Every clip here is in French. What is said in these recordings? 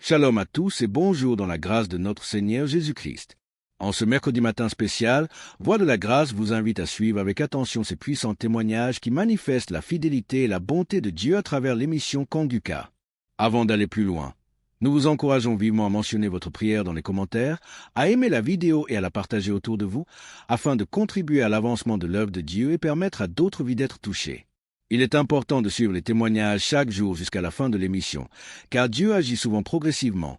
Shalom à tous et bonjour dans la grâce de notre Seigneur Jésus-Christ. En ce mercredi matin spécial, Voix de la grâce vous invite à suivre avec attention ces puissants témoignages qui manifestent la fidélité et la bonté de Dieu à travers l'émission Kanguka. Avant d'aller plus loin, nous vous encourageons vivement à mentionner votre prière dans les commentaires, à aimer la vidéo et à la partager autour de vous, afin de contribuer à l'avancement de l'œuvre de Dieu et permettre à d'autres vies d'être touchées. Il est important de suivre les témoignages chaque jour jusqu'à la fin de l'émission, car Dieu agit souvent progressivement.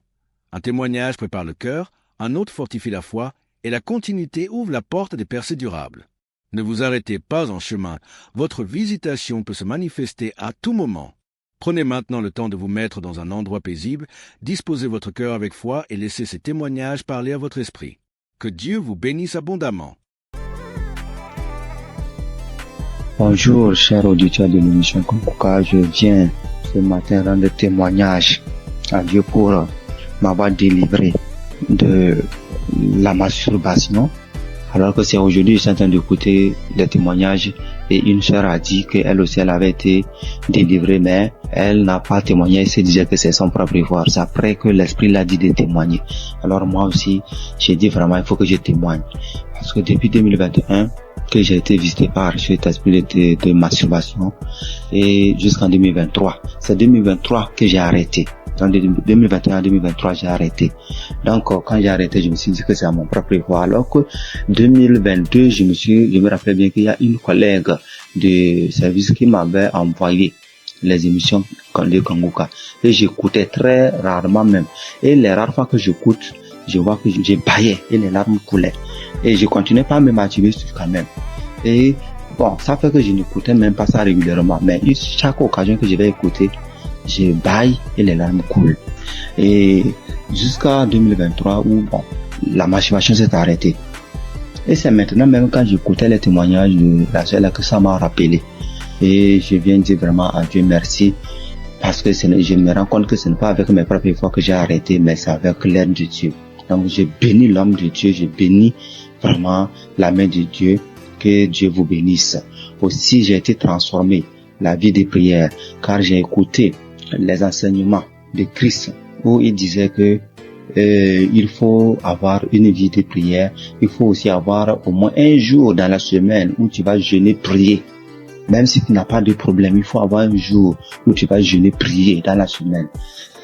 Un témoignage prépare le cœur, un autre fortifie la foi, et la continuité ouvre la porte à des percées durables. Ne vous arrêtez pas en chemin, votre visitation peut se manifester à tout moment. Prenez maintenant le temps de vous mettre dans un endroit paisible, disposez votre cœur avec foi et laissez ces témoignages parler à votre esprit. Que Dieu vous bénisse abondamment. Bonjour, chers auditeurs de l'émission Kanguka. Je viens ce matin rendre témoignage à Dieu pour m'avoir délivré de la masturbation. Alors que c'est aujourd'hui, je suis en train d'écouter des témoignages et une sœur a dit qu'elle aussi, elle avait été délivrée, mais elle n'a pas témoigné, elle se disait que c'est son propre effort. C'est après que l'Esprit l'a dit de témoigner. Alors moi aussi, j'ai dit vraiment, il faut que je témoigne. Parce que depuis 2021, que j'ai été visité par cet esprit de masturbation et jusqu'en 2023. C'est 2023 que j'ai arrêté. En 2021 à 2023, j'ai arrêté. Donc, quand j'ai arrêté, je me suis dit que c'est à mon propre effort. Alors que 2022, je me rappelle bien qu'il y a une collègue de service qui m'avait envoyé les émissions de Kanguka. Et j'écoutais très rarement même. Et les rares fois que j'écoute, je vois que j'ai baillé et les larmes coulaient. Et je continuais pas à me masturber quand même. Et bon, ça fait que je n'écoutais même pas ça régulièrement. Mais chaque occasion que je vais écouter, je baille et les larmes coulent. Et jusqu'à 2023 où bon, la masturbation s'est arrêtée. Et c'est maintenant même quand j'écoutais les témoignages de la soeur que ça m'a rappelé. Et je viens dire vraiment à Dieu merci. Parce que je me rends compte que ce n'est pas avec mes propres efforts que j'ai arrêté, mais c'est avec l'aide de Dieu. Donc je bénis l'homme de Dieu, je bénis vraiment la main de Dieu, que Dieu vous bénisse. Aussi j'ai été transformé, la vie de prière, car j'ai écouté les enseignements de Christ, où il disait que il faut avoir une vie de prière, il faut aussi avoir au moins un jour dans la semaine où tu vas jeûner, prier. Même si tu n'as pas de problème, il faut avoir un jour où tu vas jeûner, prier dans la semaine.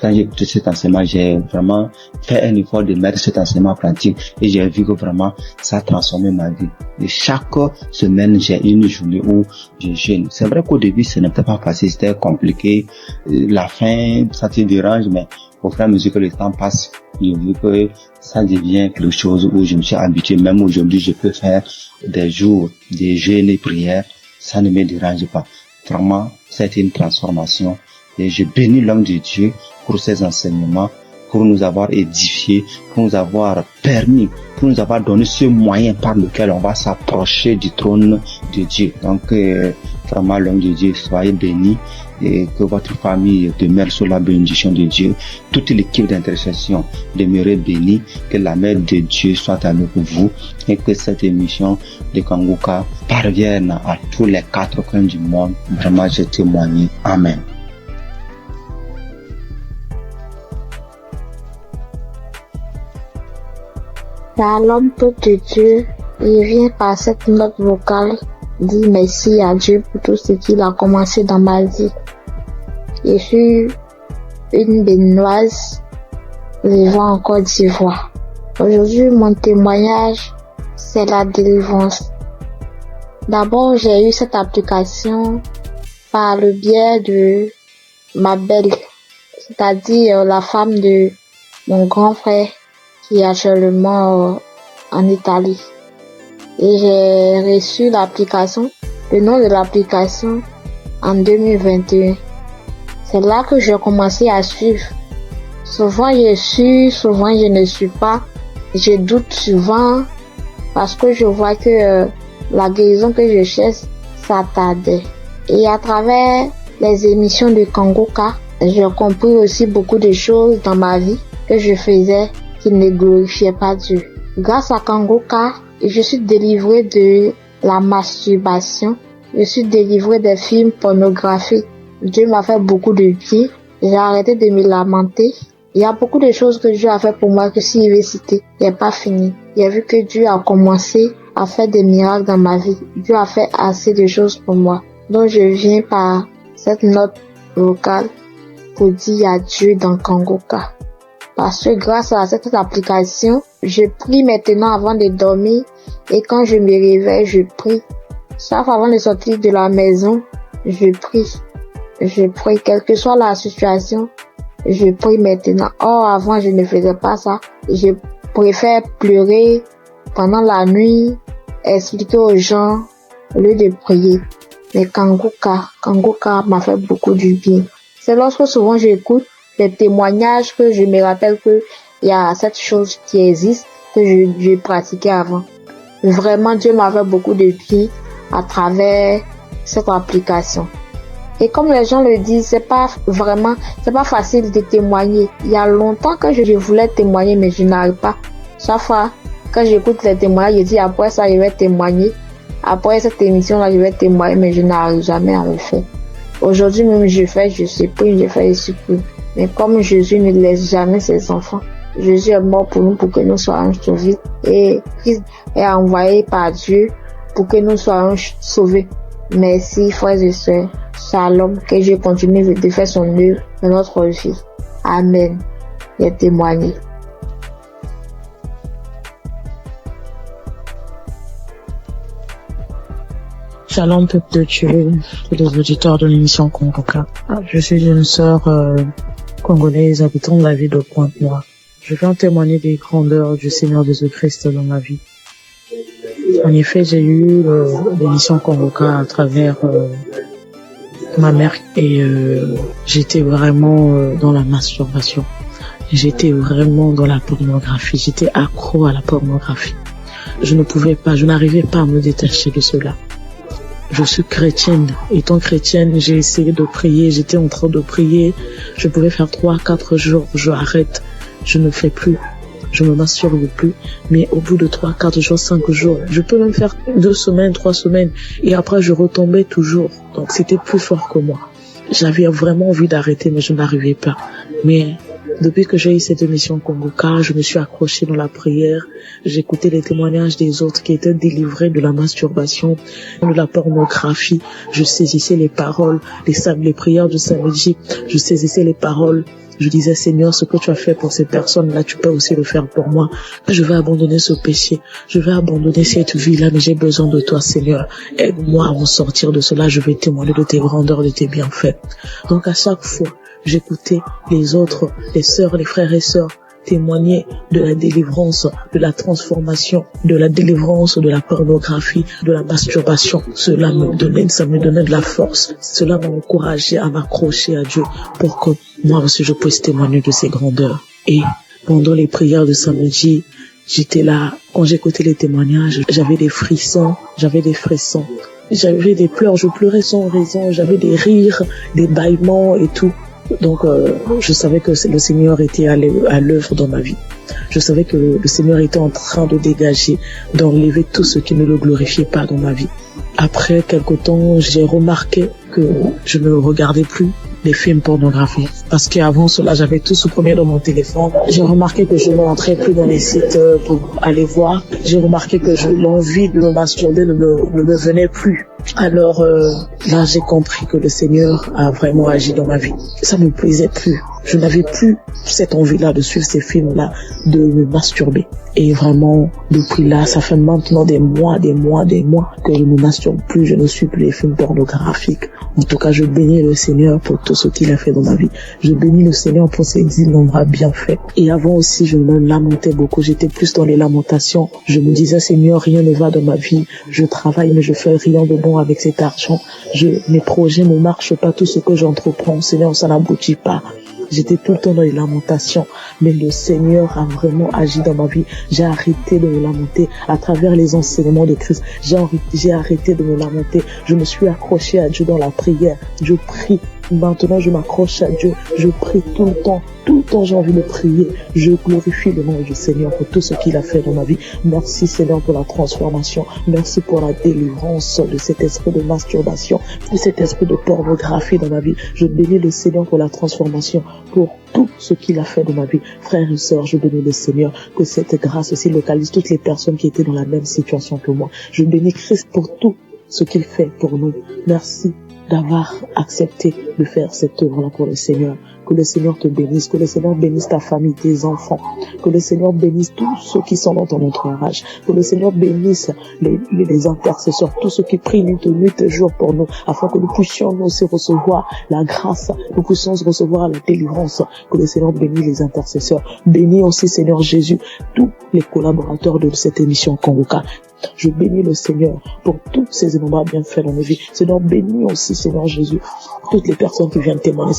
Quand j'ai écouté cet enseignement, j'ai vraiment fait un effort de mettre cet enseignement en pratique et j'ai vu que vraiment ça a transformé ma vie. Et chaque semaine, j'ai une journée où je jeûne. C'est vrai qu'au début, ce n'était pas facile, c'était compliqué. La faim, ça te dérange, mais au fur et à mesure que le temps passe, j'ai vu que ça devient quelque chose où je me suis habitué. Même aujourd'hui, je peux faire des jours de jeûne et prière. Ça ne me dérange pas. Vraiment, c'est une transformation. Et je bénis l'homme de Dieu pour ses enseignements, pour nous avoir édifiés, pour nous avoir permis, pour nous avoir donné ce moyen par lequel on va s'approcher du trône de Dieu. Donc, vraiment, l'homme de Dieu, soyez bénis et que votre famille demeure sous la bénédiction de Dieu. Toute l'équipe d'intercession demeure bénie, que la main de Dieu soit avec vous et que cette émission de Kanguka parvienne à tous les quatre coins du monde. Vraiment, je témoigne. Amen. Shalom peuple de Dieu, il vient par cette note vocale dire merci à Dieu pour tout ce qu'il a commencé dans ma vie. Je suis une Béninoise vivant en Côte d'Ivoire. Aujourd'hui, mon témoignage, c'est la délivrance. D'abord, j'ai eu cette application par le biais de ma belle, c'est-à-dire la femme de mon grand frère qui est actuellement en Italie. Et j'ai reçu l'application, le nom de l'application en 2021. C'est là que j'ai commencé à suivre. Souvent je suis, souvent je ne suis pas. Je doute souvent parce que je vois que la guérison que je cherche, ça tardait. Et à travers les émissions de Kanguka, j'ai compris aussi beaucoup de choses dans ma vie que je faisais qui ne glorifiaient pas Dieu. Grâce à Kanguka, je suis délivrée de la masturbation. Je suis délivrée des films pornographiques. Dieu m'a fait beaucoup de bien. J'ai arrêté de me lamenter. Il y a beaucoup de choses que Dieu a fait pour moi que si je vais citer, il n'est pas fini. J'ai vu que Dieu a commencé à faire des miracles dans ma vie. Dieu a fait assez de choses pour moi. Donc je viens par cette note vocale pour dire adieu dans Kangoka. Parce que grâce à cette application, je prie maintenant avant de dormir et quand je me réveille, je prie. Chaque fois avant de sortir de la maison, je prie. Je prie, quelle que soit la situation, je prie maintenant. Or, avant, je ne faisais pas ça. Je préfère pleurer pendant la nuit, expliquer aux gens au lieu de prier. Mais Kangoka m'a fait beaucoup du bien. C'est lorsque souvent j'écoute les témoignages que je me rappelle que il y a cette chose qui existe que je pratiquais avant. Vraiment, Dieu m'a fait beaucoup de bien à travers cette application. Et comme les gens le disent, c'est pas facile de témoigner. Il y a longtemps que je voulais témoigner, mais je n'arrive pas. Chaque fois, quand j'écoute les témoignages, je dis après ça, je vais témoigner. Après cette émission-là, je vais témoigner, mais je n'arrive jamais à le faire. Aujourd'hui même, je supprime. Mais comme Jésus ne laisse jamais ses enfants, Jésus est mort pour nous, pour que nous soyons sauvés. Et Christ est envoyé par Dieu pour que nous soyons sauvés. Merci, frères et sœurs. Shalom, que Dieu continue de faire son œuvre dans notre vie. Amen. J'ai témoigné. Shalom, peuple de Dieu, tous les auditeurs de l'émission Kangoka. Je suis une sœur congolaise habitant la ville de Pointe-Noire. Je viens témoigner des grandeurs du Seigneur Jésus-Christ dans ma vie. En effet, j'ai eu l'émission Kangoka à travers ma mère et j'étais vraiment dans la masturbation. J'étais vraiment dans la pornographie. J'étais accro à la pornographie. Je n'arrivais pas à me détacher de cela. Je suis chrétienne. Étant chrétienne, j'ai essayé de prier. J'étais en train de prier. Je pouvais faire 3-4 jours. Je arrête. Je ne fais plus. Je me masturbe plus. Mais au bout de 3-4 jours, 5 jours, je peux même faire 2 semaines, 3 semaines. Et après, je retombais toujours. Donc, c'était plus fort que moi. J'avais vraiment envie d'arrêter, mais je n'arrivais pas. Mais depuis que j'ai eu cette émission Kangoka, je me suis accrochée dans la prière. J'écoutais les témoignages des autres qui étaient délivrés de la masturbation, de la pornographie. Je saisissais les paroles, les prières du samedi. Je saisissais les paroles. Je disais, Seigneur, ce que tu as fait pour ces personnes-là, tu peux aussi le faire pour moi. Je vais abandonner ce péché. Je vais abandonner cette vie-là, mais j'ai besoin de toi, Seigneur. Aide-moi à m'en sortir de cela. Je vais témoigner de tes grandeurs, de tes bienfaits. Donc, à chaque fois, j'écoutais les autres, les sœurs, les frères et sœurs témoigner de la délivrance, de la transformation, de la délivrance de la pornographie, de la masturbation. Cela me donnait de la force. Cela m'a encouragé à m'accrocher à Dieu pour que moi aussi je puisse témoigner de ses grandeurs. Et pendant les prières de samedi, j'étais là. Quand j'écoutais les témoignages, j'avais des frissons. J'avais des pleurs, je pleurais sans raison. J'avais des rires, des bâillements et tout. Donc, je savais que le Seigneur était à l'œuvre dans ma vie. Je savais que le Seigneur était en train de dégager, d'enlever tout ce qui ne le glorifiait pas dans ma vie. Après quelque temps, j'ai remarqué que je ne regardais plus les films pornographiques. Parce qu'avant cela, j'avais tout supprimé dans mon téléphone. J'ai remarqué que je ne rentrais plus dans les sites pour aller voir. J'ai remarqué que l'envie de me masturber ne me venait plus. Alors là, j'ai compris que le Seigneur a vraiment agi dans ma vie. Ça ne me plaisait plus. Je n'avais plus cette envie-là de suivre ces films-là, de me masturber. Et vraiment, depuis là, ça fait maintenant des mois que je ne me masturbe plus, je ne suis plus les films pornographiques. En tout cas, je bénis le Seigneur pour tout ce qu'il a fait dans ma vie. Je bénis le Seigneur pour ses innombrables bienfaits. Et avant aussi, je me lamentais beaucoup. J'étais plus dans les lamentations. Je me disais, Seigneur, rien ne va dans ma vie. Je travaille, mais je fais rien de bon avec cet argent. Mes projets ne marchent pas. Tout ce que j'entreprends, Seigneur, ça n'aboutit pas. J'étais tout le temps dans les lamentations, mais le Seigneur a vraiment agi dans ma vie. J'ai arrêté de me lamenter à travers les enseignements de Christ. J'ai arrêté de me lamenter. Je me suis accroché à Dieu dans la prière. Je prie Maintenant, je m'accroche à Dieu. Je prie tout le temps. Tout le temps, j'ai envie de prier. Je glorifie le nom du Seigneur pour tout ce qu'il a fait dans ma vie. Merci Seigneur pour la transformation. Merci pour la délivrance de cet esprit de masturbation, de cet esprit de pornographie dans ma vie. Je bénis le Seigneur pour la transformation, pour tout ce qu'il a fait dans ma vie. Frères et sœurs, je bénis le Seigneur, que cette grâce aussi localise toutes les personnes qui étaient dans la même situation que moi. Je bénis Christ pour tout ce qu'il fait pour nous. Merci d'avoir accepté de faire cette œuvre-là pour le Seigneur. Que le Seigneur te bénisse, que le Seigneur bénisse ta famille, tes enfants, que le Seigneur bénisse tous ceux qui sont dans ton entourage, que le Seigneur bénisse les intercesseurs, tous ceux qui prient nuit et jour pour nous, afin que nous puissions nous aussi recevoir la grâce, nous puissions recevoir la délivrance, que le Seigneur bénisse les intercesseurs. Bénis aussi, Seigneur Jésus, tous les collaborateurs de cette émission Kongoka. Je bénis le Seigneur pour tous ces énormes bienfaits dans nos vies. Seigneur, bénis aussi, Seigneur Jésus, toutes les personnes qui viennent témoigner.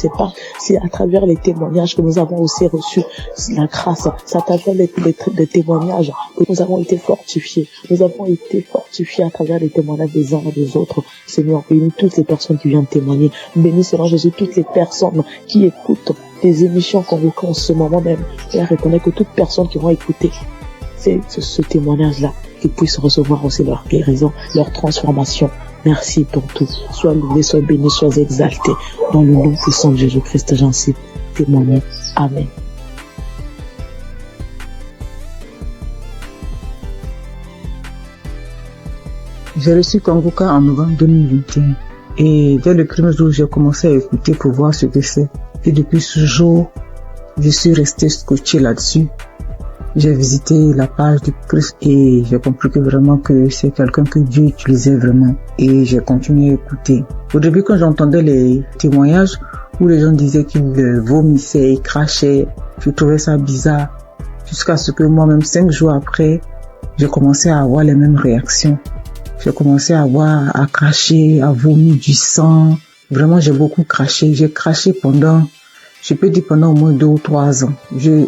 C'est à travers les témoignages que nous avons aussi reçu la grâce. C'est à travers les témoignages que nous avons été fortifiés. Nous avons été fortifiés à travers les témoignages des uns et des autres. Seigneur, bénis toutes les personnes qui viennent témoigner. Bénis, Seigneur Jésus, toutes les personnes qui écoutent des émissions qu'on reconnaît en ce moment même. Et à reconnaître que toutes personnes qui vont écouter ce témoignage-là, qu'ils puissent recevoir aussi leur guérison, leur transformation. Merci pour tout. Sois loué, sois béni, sois exalté. Dans le nom puissant de Jésus-Christ, j'en suis témoigné. Amen. J'ai reçu Kongoka en novembre 2021. Et dès le premier jour, j'ai commencé à écouter pour voir ce que c'est. Et depuis ce jour, je suis resté scotché là-dessus. J'ai visité la page du Christ et j'ai compris que vraiment que c'est quelqu'un que Dieu utilisait vraiment. Et j'ai continué à écouter. Au début, quand j'entendais les témoignages où les gens disaient qu'ils vomissaient, ils crachaient, je trouvais ça bizarre. Jusqu'à ce que moi-même, 5 jours après, j'ai commencé à avoir les mêmes réactions. J'ai commencé à cracher, à vomir du sang. Vraiment, j'ai beaucoup craché. J'ai craché pendant au moins 2 ou 3 ans.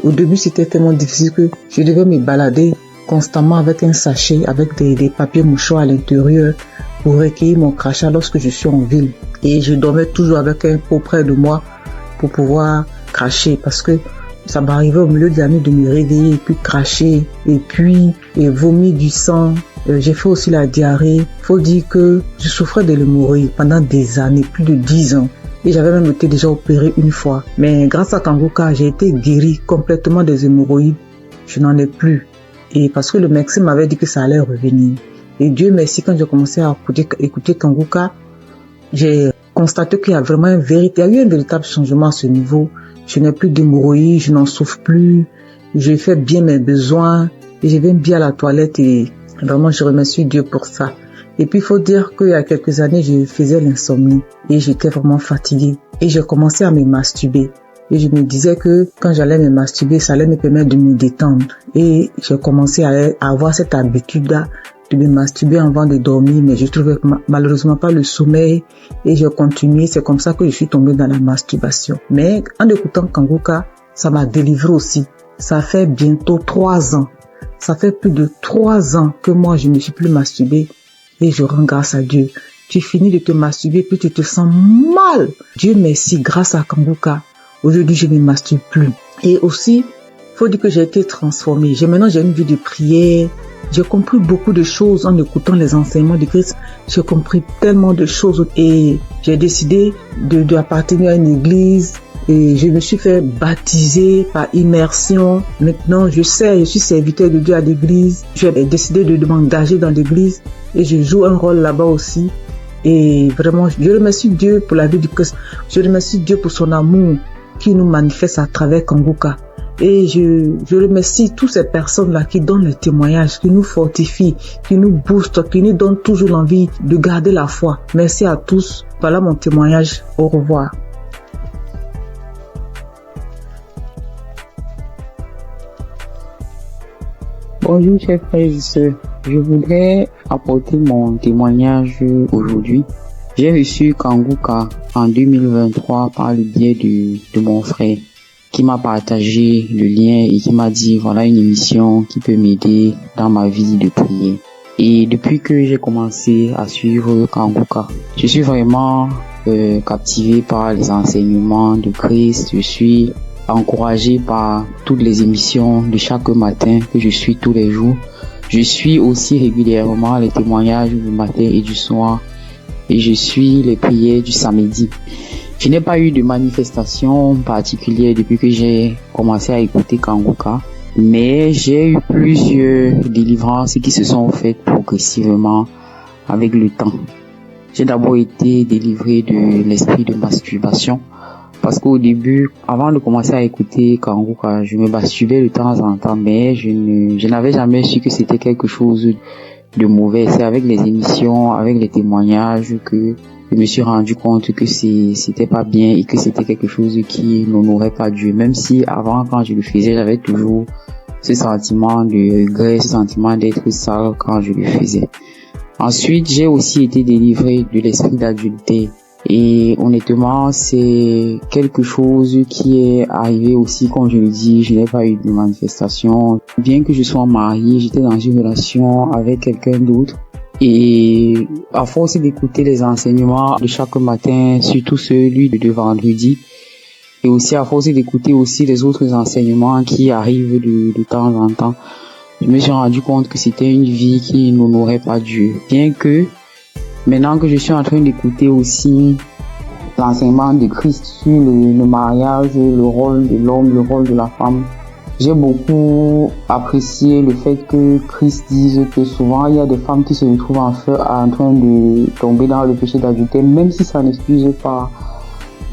Au début, c'était tellement difficile que je devais me balader constamment avec un sachet, avec des papiers mouchoirs à l'intérieur pour recueillir mon crachat lorsque je suis en ville. Et je dormais toujours avec un pot près de moi pour pouvoir cracher parce que ça m'arrivait au milieu de la nuit de me réveiller et puis cracher et vomir du sang. J'ai fait aussi la diarrhée. Faut dire que je souffrais de l'hémorroïde pendant des années, plus de 10 ans. Et j'avais même été déjà opéré une fois. Mais grâce à Kongoka, j'ai été guéri complètement des hémorroïdes. Je n'en ai plus. Et parce que le médecin m'avait dit que ça allait revenir. Et Dieu merci, quand j'ai commencé à écouter Kongoka, j'ai constaté qu'il y a vraiment eu un véritable changement à ce niveau. Je n'ai plus d'hémorroïdes, je n'en souffre plus. Je fais bien mes besoins. Et je vais bien à la toilette et vraiment je remercie Dieu pour ça. Et puis, il faut dire qu'il y a quelques années, je faisais l'insomnie et j'étais vraiment fatiguée. Et j'ai commencé à me masturber. Et je me disais que quand j'allais me masturber, ça allait me permettre de me détendre. Et j'ai commencé à avoir cette habitude-là de me masturber avant de dormir, mais je trouvais malheureusement pas le sommeil. Et j'ai continué. C'est comme ça que je suis tombée dans la masturbation. Mais en écoutant Kongoka, ça m'a délivré aussi. Ça fait bientôt 3 ans. Ça fait plus de 3 ans que moi, je ne me suis plus masturbée. Et je rends grâce à Dieu. Tu finis de te masturber, puis tu te sens mal. Dieu merci, grâce à Kongoka. Aujourd'hui, je ne me masturbe plus. Et aussi, faut dire que j'ai été transformée. Maintenant, j'ai une vie de prière. J'ai compris beaucoup de choses en écoutant les enseignements de Christ. J'ai compris tellement de choses. Et j'ai décidé d'appartenir à une église. Et je me suis fait baptiser par immersion. Maintenant, je suis serviteur de Dieu à l'église. J'ai décidé de m'engager dans l'église et je joue un rôle là-bas aussi. Et vraiment, je remercie Dieu pour la vie du Christ. Je remercie Dieu pour son amour qui nous manifeste à travers Kongoka. Et je remercie toutes ces personnes-là qui donnent le témoignage, qui nous fortifient, qui nous boostent, qui nous donnent toujours l'envie de garder la foi. Merci à tous. Voilà mon témoignage. Au revoir. Bonjour chers frères et sœurs, je voudrais apporter mon témoignage aujourd'hui. J'ai reçu Kongoka en 2023 par le biais de mon frère qui m'a partagé le lien et qui m'a dit voilà une émission qui peut m'aider dans ma vie de prière. Et depuis que j'ai commencé à suivre Kongoka, je suis vraiment captivé par les enseignements de Christ. Je suis encouragé par toutes les émissions de chaque matin que je suis tous les jours. Je suis aussi régulièrement les témoignages du matin et du soir. Et je suis les prières du samedi. Je n'ai pas eu de manifestation particulière depuis que j'ai commencé à écouter Kanguka, mais j'ai eu plusieurs délivrances qui se sont faites progressivement avec le temps. J'ai d'abord été délivré de l'esprit de masturbation, parce qu'au début, avant de commencer à écouter Kanguka, je me masturbais de temps en temps, mais je n'avais jamais su que c'était quelque chose de mauvais. C'est avec les émissions, avec les témoignages que je me suis rendu compte que c'était pas bien et que c'était quelque chose qui n'honorait pas Dieu. Même si avant, quand je le faisais, j'avais toujours ce sentiment de regret, ce sentiment d'être sale quand je le faisais. Ensuite, j'ai aussi été délivré de l'esprit d'adultère. Et honnêtement, c'est quelque chose qui est arrivé aussi, comme je le dis, je n'ai pas eu de manifestation. Bien que je sois marié, j'étais dans une relation avec quelqu'un d'autre. Et à force d'écouter les enseignements de chaque matin, surtout celui de vendredi, et aussi à force d'écouter aussi les autres enseignements qui arrivent de temps en temps, je me suis rendu compte que c'était une vie qui n'honorait pas Dieu. Bien que maintenant que je suis en train d'écouter aussi l'enseignement de Christ sur le mariage, le rôle de l'homme, le rôle de la femme, j'ai beaucoup apprécié le fait que Christ dise que souvent il y a des femmes qui se retrouvent en train de tomber dans le péché d'adultère, même si ça n'excuse pas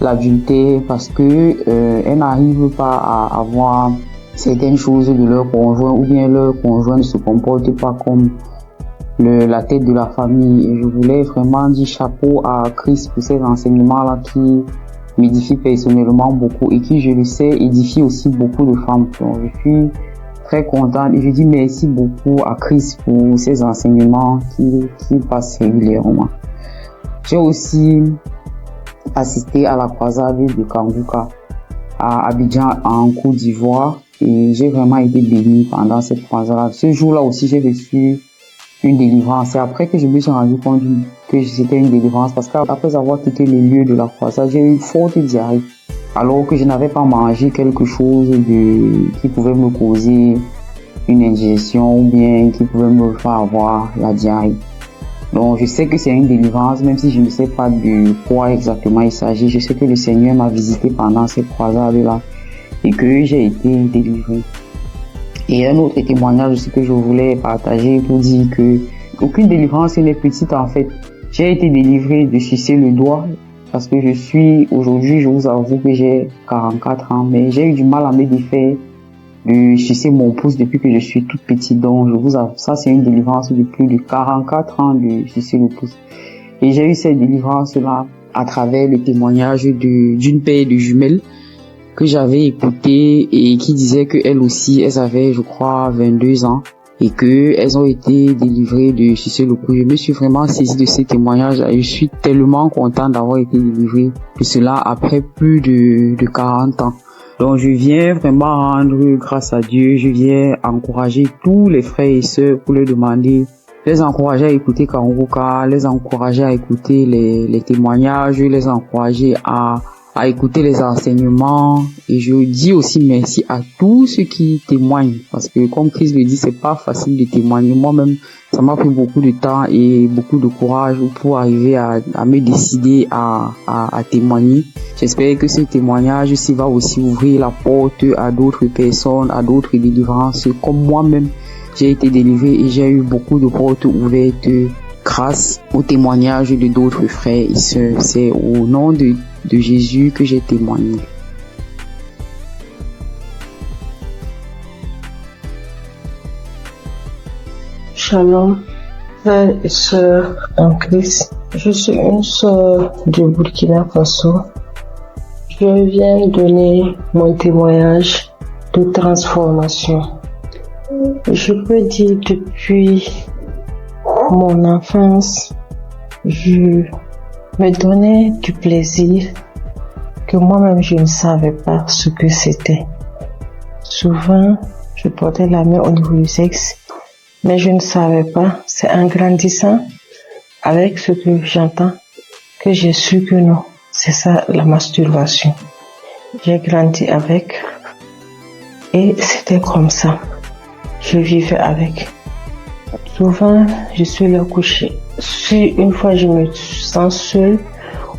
l'adultère, parce que elles n'arrivent pas à avoir certaines choses de leur conjoint, ou bien leur conjoint ne se comporte pas comme la tête de la famille. Et je voulais vraiment dire chapeau à Christ pour ces enseignements-là qui m'édifient personnellement beaucoup et qui, je le sais, édifient aussi beaucoup de femmes. Donc, je suis très contente et je dis merci beaucoup à Christ pour ces enseignements qui passent régulièrement. J'ai aussi assisté à la croisade de Kanguka à Abidjan en Côte d'Ivoire et j'ai vraiment été béni pendant cette croisade. Ce jour-là aussi, j'ai reçu une délivrance. C'est après que je me suis rendu compte que c'était une délivrance, parce qu'après avoir quitté le lieu de la croisade, j'ai eu une forte diarrhée, alors que je n'avais pas mangé quelque chose qui pouvait me causer une indigestion ou bien qui pouvait me faire avoir la diarrhée. Donc je sais que c'est une délivrance, même si je ne sais pas de quoi exactement il s'agit. Je sais que le Seigneur m'a visité pendant cette croisade-là et que j'ai été délivré. Et un autre témoignage aussi que je voulais partager pour dire que aucune délivrance n'est petite en fait. J'ai été délivré de sucer le doigt parce que aujourd'hui, je vous avoue que j'ai 44 ans, mais j'ai eu du mal à me défaire de sucer mon pouce depuis que je suis toute petite. Donc je vous avoue, ça c'est une délivrance de plus de 44 ans de sucer le pouce. Et j'ai eu cette délivrance-là à travers le témoignage d'une paire de jumelles que j'avais écouté et qui disait qu'elles aussi, elles avaient, je crois, 22 ans et qu'elles ont été délivrées de sucer le pouce. Je me suis vraiment saisi de ces témoignages et je suis tellement content d'avoir été délivré de cela après plus de 40 ans. Donc je viens vraiment rendre grâce à Dieu, je viens encourager tous les frères et sœurs pour leur demander, les encourager à écouter Kanguka, les encourager à écouter les témoignages, les encourager à écouter les enseignements. Et je dis aussi merci à tous ceux qui témoignent, parce que comme Christ le dit, c'est pas facile de témoigner. Moi-même, ça m'a pris beaucoup de temps et beaucoup de courage pour arriver à me décider à témoigner. J'espère que ce témoignage aussi va aussi ouvrir la porte à d'autres personnes, à d'autres délivrances. Comme moi-même, j'ai été délivré et j'ai eu beaucoup de portes ouvertes grâce au témoignage de d'autres frères et sœurs. C'est au nom de Jésus que j'ai témoigné. Shalom, frères et sœurs en Christ. Je suis une sœur du Burkina Faso. Je viens donner mon témoignage de transformation. Je peux dire depuis mon enfance, je me donnais du plaisir que moi-même je ne savais pas ce que c'était. Souvent, je portais la main au niveau du sexe, mais je ne savais pas. C'est en grandissant avec ce que j'entends que j'ai su que non, c'est ça la masturbation. J'ai grandi avec et c'était comme ça. Je vivais avec. Souvent, je suis là couchée. Si une fois je me sens seule,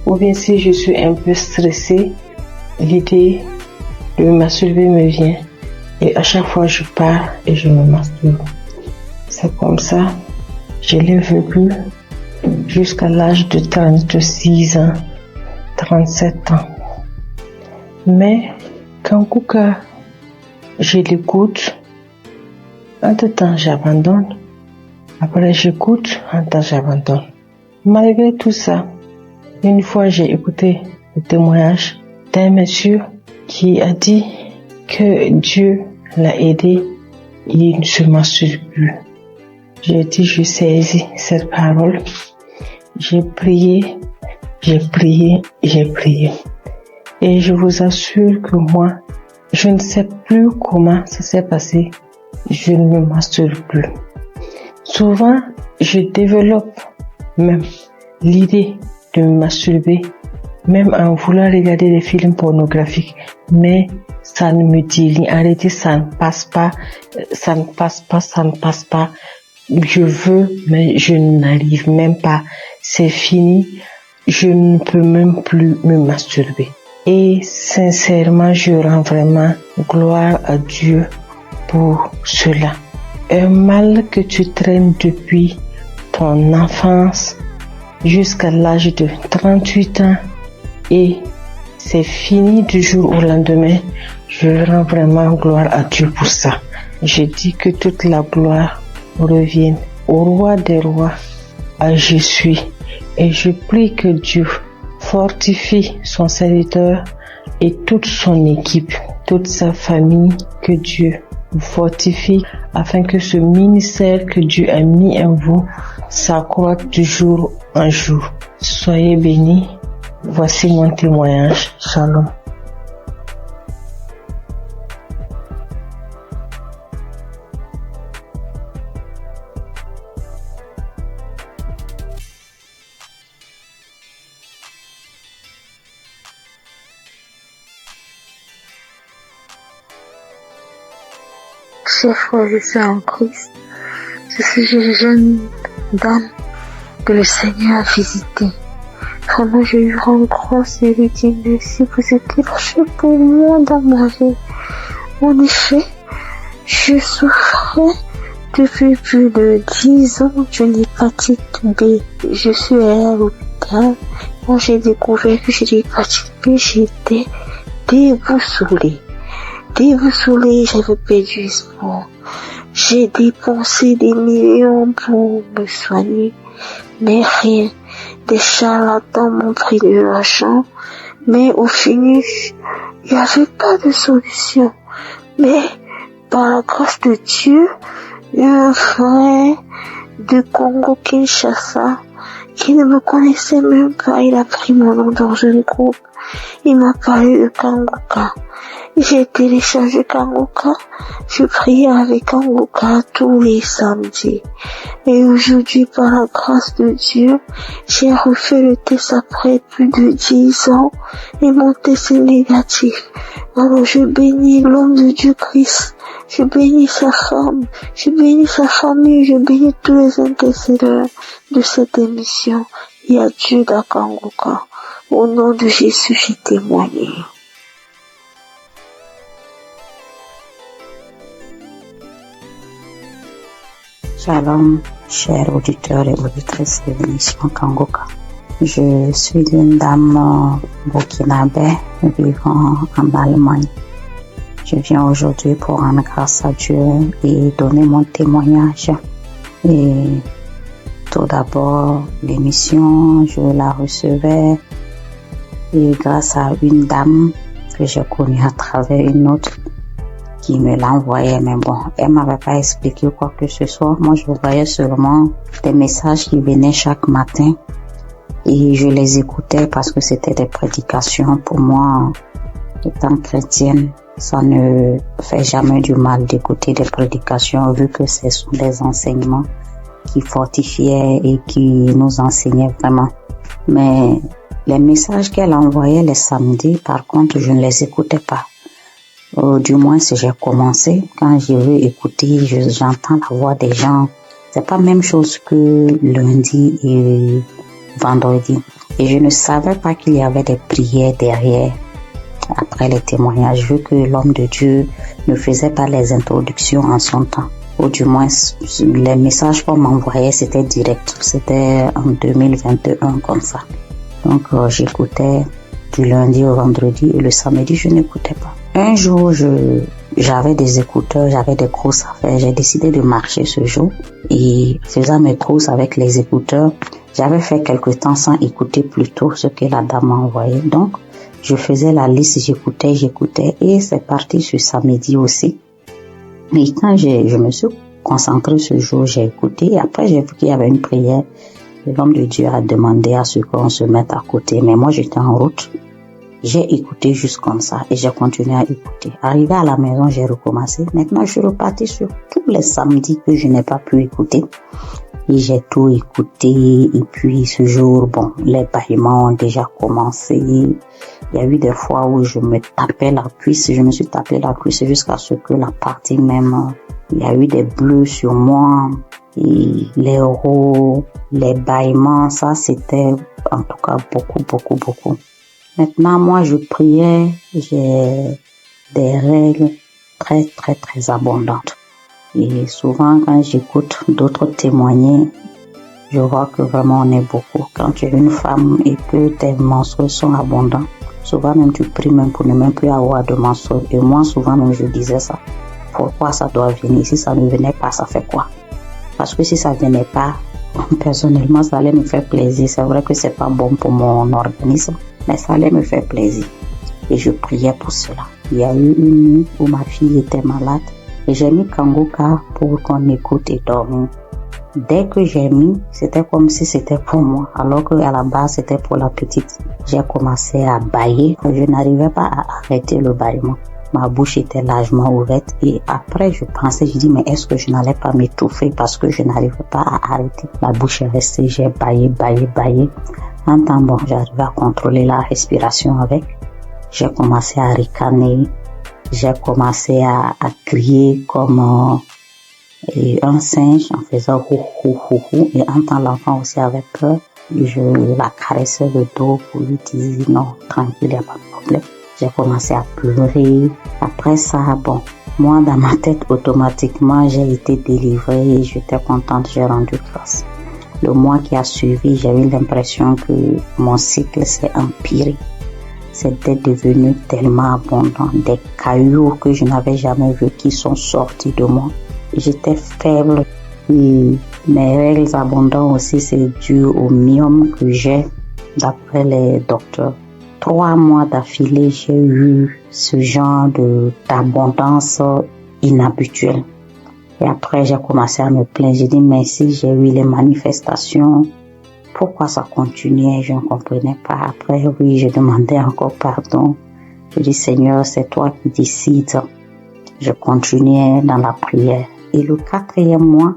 ou bien si je suis un peu stressée, l'idée de me masturber me vient. Et à chaque fois, je pars et je me masturbe. C'est comme ça, je l'ai vécu jusqu'à l'âge de 36 ans, 37 ans. Mais quand Kouka, je l'écoute, entre-temps j'abandonne. Après j'écoute, entre-temps j'abandonne. Malgré tout ça, une fois j'ai écouté le témoignage d'un monsieur qui a dit que Dieu l'a aidé, il ne se masturbe plus. J'ai dit, je saisis cette parole. J'ai prié. Et je vous assure que moi, je ne sais plus comment ça s'est passé. Je ne me masturbe plus. Souvent, je développe même l'idée de me masturber, même en voulant regarder des films pornographiques. Mais ça ne me dit rien. En réalité, ça ne passe pas. Je veux, mais je n'arrive même pas. C'est fini. Je ne peux même plus me masturber. Et sincèrement, je rends vraiment gloire à Dieu pour cela. Un mal que tu traînes depuis ton enfance jusqu'à l'âge de 38 ans et c'est fini du jour au lendemain. Je rends vraiment gloire à Dieu pour ça. Je dis que toute la gloire revienne au roi des rois, à Jésus. Et je prie que Dieu fortifie son serviteur et toute son équipe, toute sa famille, que Dieu vous fortifie afin que ce ministère que Dieu a mis en vous s'accroisse de jour en jour. Soyez bénis. Voici mon témoignage. Shalom. Chers frères et sœurs en Christ, je suis une jeune dame que le Seigneur a visitée. Vraiment, je lui rends grâce et lui dis merci pour ce qu'il a fait pour moi dans ma vie. En effet, je souffrais depuis plus de 10 ans d'une hépatite B. Je suis allée à l'hôpital. Quand j'ai découvert que j'ai l'hépatite B, j'étais déboussolée. J'avais perdu espoir. J'ai dépensé des millions pour me soigner, mais rien. Des charlatans m'ont pris de l'argent, mais au finish, il n'y avait pas de solution. Mais par la grâce de Dieu, un frère de Congo-Kinshasa qui ne me connaissait même pas, il a pris mon nom dans un groupe. Il m'a parlé de Kangoka. J'ai téléchargé Kangoka. Je priais avec Kangoka tous les samedis. Et aujourd'hui, par la grâce de Dieu, j'ai refait le test après plus de 10 ans et mon test est négatif. Alors je bénis l'homme de Dieu Christ. Je bénis sa femme. Je bénis sa famille. Je bénis tous les intercesseurs de cette émission. Il y a Dieu dans Kangoka. Au nom de Jésus, j'ai témoigné. Shalom, chers auditeurs et auditrices de l'émission Kangoka. Je suis une dame burkinabé vivant en Allemagne. Je viens aujourd'hui pour rendre grâce à Dieu et donner mon témoignage. Et tout d'abord, l'émission, je la recevais et grâce à une dame que j'ai connue à travers une autre qui me l'envoyait, mais bon, elle m'avait pas expliqué quoi que ce soit. Moi, je voyais seulement des messages qui venaient chaque matin et je les écoutais parce que c'était des prédications. Pour moi, étant chrétienne, ça ne fait jamais du mal d'écouter des prédications vu que ce sont des enseignements qui fortifiaient et qui nous enseignaient vraiment. Mais les messages qu'elle envoyait les samedis, par contre, je ne les écoutais pas. Du moins, si j'ai commencé, quand je veux écouter, j'entends la voix des gens. C'est pas la même chose que lundi et vendredi. Et je ne savais pas qu'il y avait des prières derrière, après les témoignages, vu que l'homme de Dieu ne faisait pas les introductions en son temps. Ou du moins, les messages qu'on m'envoyait, c'était direct. C'était en 2021 comme ça. Donc, j'écoutais du lundi au vendredi et le samedi, je n'écoutais pas. Un jour, j'avais des écouteurs, j'avais des courses à faire. J'ai décidé de marcher ce jour et faisant mes courses avec les écouteurs, j'avais fait quelque temps sans écouter plutôt ce que la dame m'a envoyé. Donc, je faisais la liste, j'écoutais et c'est parti ce samedi aussi. Et quand je me suis concentrée ce jour, j'ai écouté et après j'ai vu qu'il y avait une prière. L'homme de Dieu a demandé à ce qu'on se mette à côté, mais moi j'étais en route. J'ai écouté juste comme ça et j'ai continué à écouter. Arrivé à la maison, j'ai recommencé. Maintenant, je suis repartie sur tous les samedis que je n'ai pas pu écouter. Et j'ai tout écouté. Et puis ce jour, bon, les bâillements ont déjà commencé. Il y a eu des fois où je me tapais la cuisse. Je me suis tapé la cuisse jusqu'à ce que la partie même, il y a eu des bleus sur moi. Et les rots, les bâillements, ça c'était en tout cas beaucoup. Maintenant, moi, je priais, j'ai des règles très abondantes. Et souvent, quand j'écoute d'autres témoigner, je vois que vraiment on est beaucoup. Quand tu es une femme et que tes menstrues sont abondantes, souvent même tu pries même pour ne même plus avoir de menstrues. Et moi, souvent même, je disais ça. Pourquoi ça doit venir? Si ça ne venait pas, ça fait quoi? Parce que si ça venait pas, personnellement, ça allait me faire plaisir. C'est vrai que c'est pas bon pour mon organisme, mais ça allait me faire plaisir. Et je priais pour cela. Il y a eu une nuit où ma fille était malade et j'ai mis Kangoka pour qu'on écoute et dormir. Dès que j'ai mis, c'était comme si c'était pour moi, alors qu'à la base c'était pour la petite. J'ai commencé à bâiller. Je n'arrivais pas à arrêter le bâillement. Ma bouche était largement ouverte et après je pensais, je dis mais est-ce que je n'allais pas m'étouffer parce que je n'arrivais pas à arrêter. La bouche est restée, j'ai bâillé. En temps bon, j'arrivais à contrôler la respiration avec. J'ai commencé à ricaner, j'ai commencé à crier comme un singe en faisant hou. Et en temps l'enfant aussi avait peur, je la caressais le dos pour lui dire non, tranquille, il n'y a pas de problème. J'ai commencé à pleurer. Après ça, bon, moi dans ma tête automatiquement j'ai été délivrée et j'étais contente, j'ai rendu grâce. Le mois qui a suivi, j'ai eu l'impression que mon cycle s'est empiré. C'était devenu tellement abondant, des cailloux que je n'avais jamais vus qui sont sortis de moi. J'étais faible et mes règles abondantes aussi, c'est dû au myome que j'ai d'après les docteurs. 3 mois d'affilée, j'ai eu ce genre d'abondance inhabituelle. Et après, j'ai commencé à me plaindre. J'ai dit, mais si j'ai eu les manifestations, pourquoi ça continuait? Je ne comprenais pas. Après, oui, je demandais encore pardon. Je dis, Seigneur, c'est toi qui décides. Je continuais dans la prière. Et le 4e mois,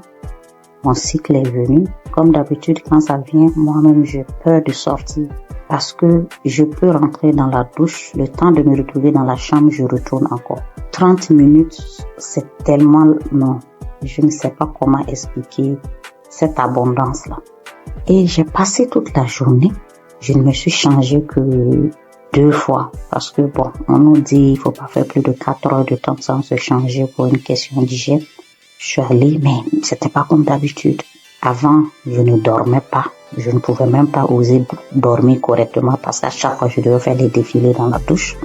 mon cycle est venu. Comme d'habitude, quand ça vient, moi-même, j'ai peur de sortir. Parce que je peux rentrer dans la douche, le temps de me retrouver dans la chambre, je retourne encore. 30 minutes, c'est tellement long. Je ne sais pas comment expliquer cette abondance-là. Et j'ai passé toute la journée. Je ne me suis changée que 2 fois. Parce que bon, on nous dit il faut pas faire plus de 4 heures de temps sans se changer pour une question d'hygiène. Je suis allée, mais c'était pas comme d'habitude. Avant, je ne dormais pas. Je ne pouvais même pas oser dormir correctement parce qu'à chaque fois, je devais faire les défilés dans la douche.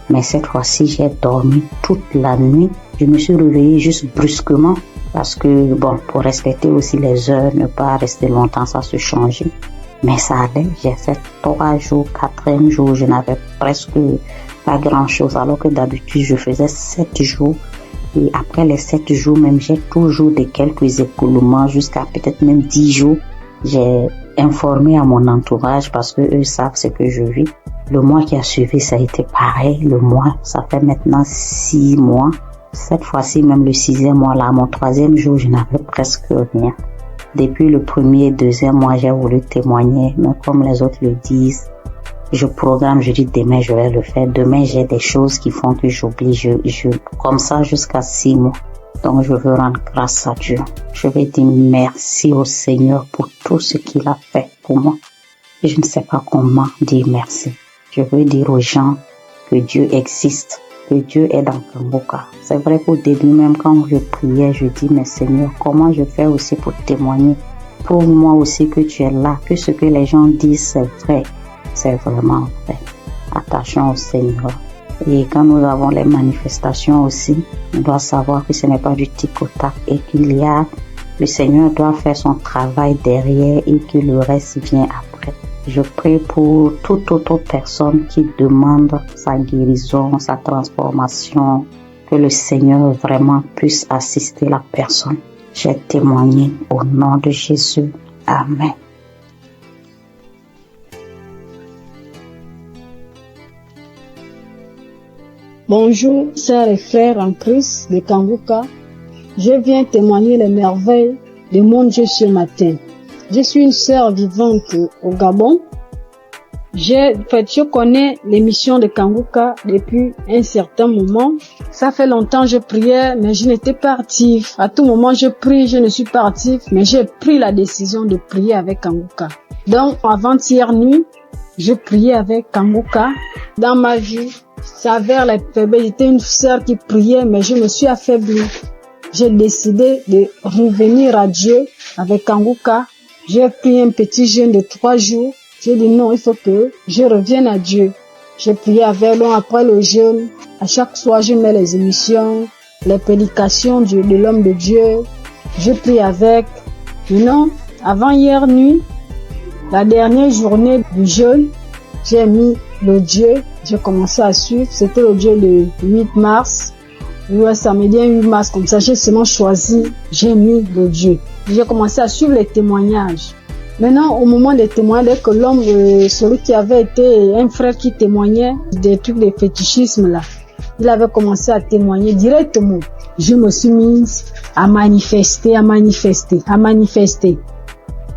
Mais cette fois-ci, j'ai dormi toute la nuit. Je me suis réveillée juste brusquement parce que, bon, pour respecter aussi les heures, ne pas rester longtemps sans se changer. Mais ça allait. J'ai fait 3 jours, 4e jour, je n'avais presque pas grand-chose. Alors que d'habitude, je faisais 7 jours. Et après les 7 jours même, j'ai toujours de quelques écoulements jusqu'à peut-être même 10 jours. J'ai informé à mon entourage parce que eux savent ce que je vis. Le mois qui a suivi, ça a été pareil. Le mois, ça fait maintenant 6 mois. Cette fois-ci, même le 6e mois là, mon 3e jour, je n'avais presque rien. Depuis le premier et deuxième mois, j'ai voulu témoigner, mais comme les autres le disent, je programme, je dis demain je vais le faire. Demain j'ai des choses qui font que j'oublie, comme ça jusqu'à 6 mois. Donc je veux rendre grâce à Dieu. Je vais dire merci au Seigneur pour tout ce qu'il a fait pour moi. Et je ne sais pas comment dire merci. Je veux dire aux gens que Dieu existe, que Dieu est dans Kangoka. C'est vrai qu'au début, même quand je priais, je dis, mais Seigneur, comment je fais aussi pour témoigner? Prouve-moi aussi que tu es là, que ce que les gens disent, c'est vrai. C'est vraiment vrai. Attachons au Seigneur. Et quand nous avons les manifestations aussi, on doit savoir que ce n'est pas du tic-au-tac et le Seigneur doit faire son travail derrière et que le reste vient après. Je prie pour toute autre personne qui demande sa guérison, sa transformation, que le Seigneur vraiment puisse assister la personne. J'ai témoigné au nom de Jésus. Amen. Bonjour, sœurs et frères en Christ de Kangoka. Je viens témoigner les merveilles de mon Dieu ce matin. Je suis une sœur vivante au Gabon. Je connais l'émission de Kangoka depuis un certain moment. Ça fait longtemps que je priais, mais je n'étais pas active. À tout moment, je prie, je ne suis pas active, mais j'ai pris la décision de prier avec Kangoka. Donc, avant-hier nuit, je priais avec Kangoka. Dans ma vie, ça avait la faiblesse. J'étais une sœur qui priait, mais je me suis affaiblie. J'ai décidé de revenir à Dieu avec Kangoka. J'ai pris un petit jeûne de 3 jours. J'ai dit non, il faut que je revienne à Dieu. J'ai prié avec lui après le jeûne. À chaque soir, je mets les émissions, les prédications de l'homme de Dieu. Je prie avec. Non, avant hier nuit, la dernière journée du jeûne, j'ai mis le Dieu. J'ai commencé à suivre. C'était le Dieu le 8 mars. Ouais, ça me dit 8 mars comme ça. J'ai seulement choisi. J'ai mis le Dieu. J'ai commencé à suivre les témoignages. Maintenant, au moment des témoignages, dès que l'homme, celui qui avait été un frère qui témoignait des trucs de fétichisme là, il avait commencé à témoigner directement. Je me suis mise à manifester.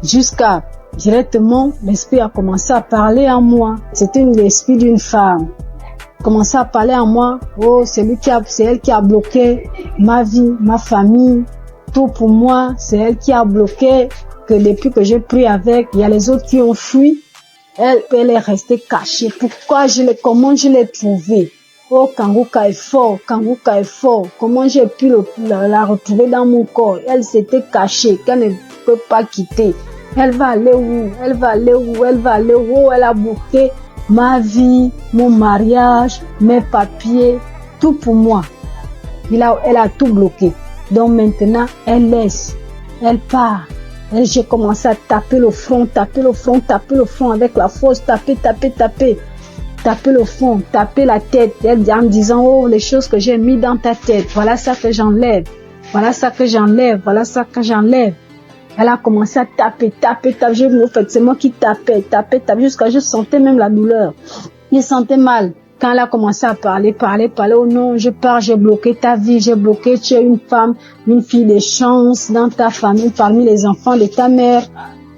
Jusqu'à directement, l'esprit a commencé à parler en moi. C'était l'esprit d'une femme. Commençait à parler en moi. Oh, c'est elle qui a bloqué ma vie, ma famille. Tout pour moi, c'est elle qui a bloqué. Que depuis que j'ai pris avec, il y a les autres qui ont fui. Elle est restée cachée. Comment je l'ai trouvée? Oh, Kangoka est fort. Comment j'ai pu la retrouver dans mon corps? Elle s'était cachée, qu'elle ne peut pas quitter. Elle va aller où? Oh, elle a bloqué ma vie, mon mariage, mes papiers, tout pour moi. Elle a tout bloqué. Donc maintenant, elle laisse. Elle part. J'ai commencé à taper le front avec la force, taper le front, taper la tête, en disant, oh, les choses que j'ai mis dans ta tête, voilà ça que j'enlève. Elle a commencé à taper. C'est moi qui tapais, jusqu'à je sentais même la douleur. Je sentais mal. Quand elle a commencé à parler, oh non, je pars, j'ai bloqué ta vie, tu es une femme, une fille de chance dans ta famille, parmi les enfants de ta mère.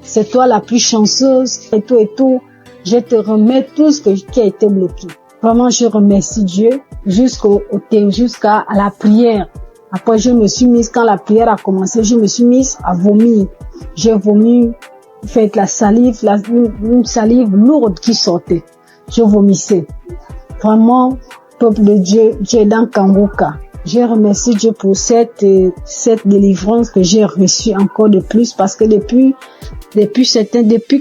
C'est toi la plus chanceuse, et tout. Je te remets tout ce qui a été bloqué. Vraiment, je remercie Dieu jusqu'à la prière. Après, je me suis mise, quand la prière a commencé, je me suis mise à vomir. J'ai vomi, fait la salive, une salive lourde qui sortait. Je vomissais. Vraiment, peuple de Dieu, Dieu est dans Kangoka. Je remercie Dieu pour cette délivrance que j'ai reçue encore de plus, parce que depuis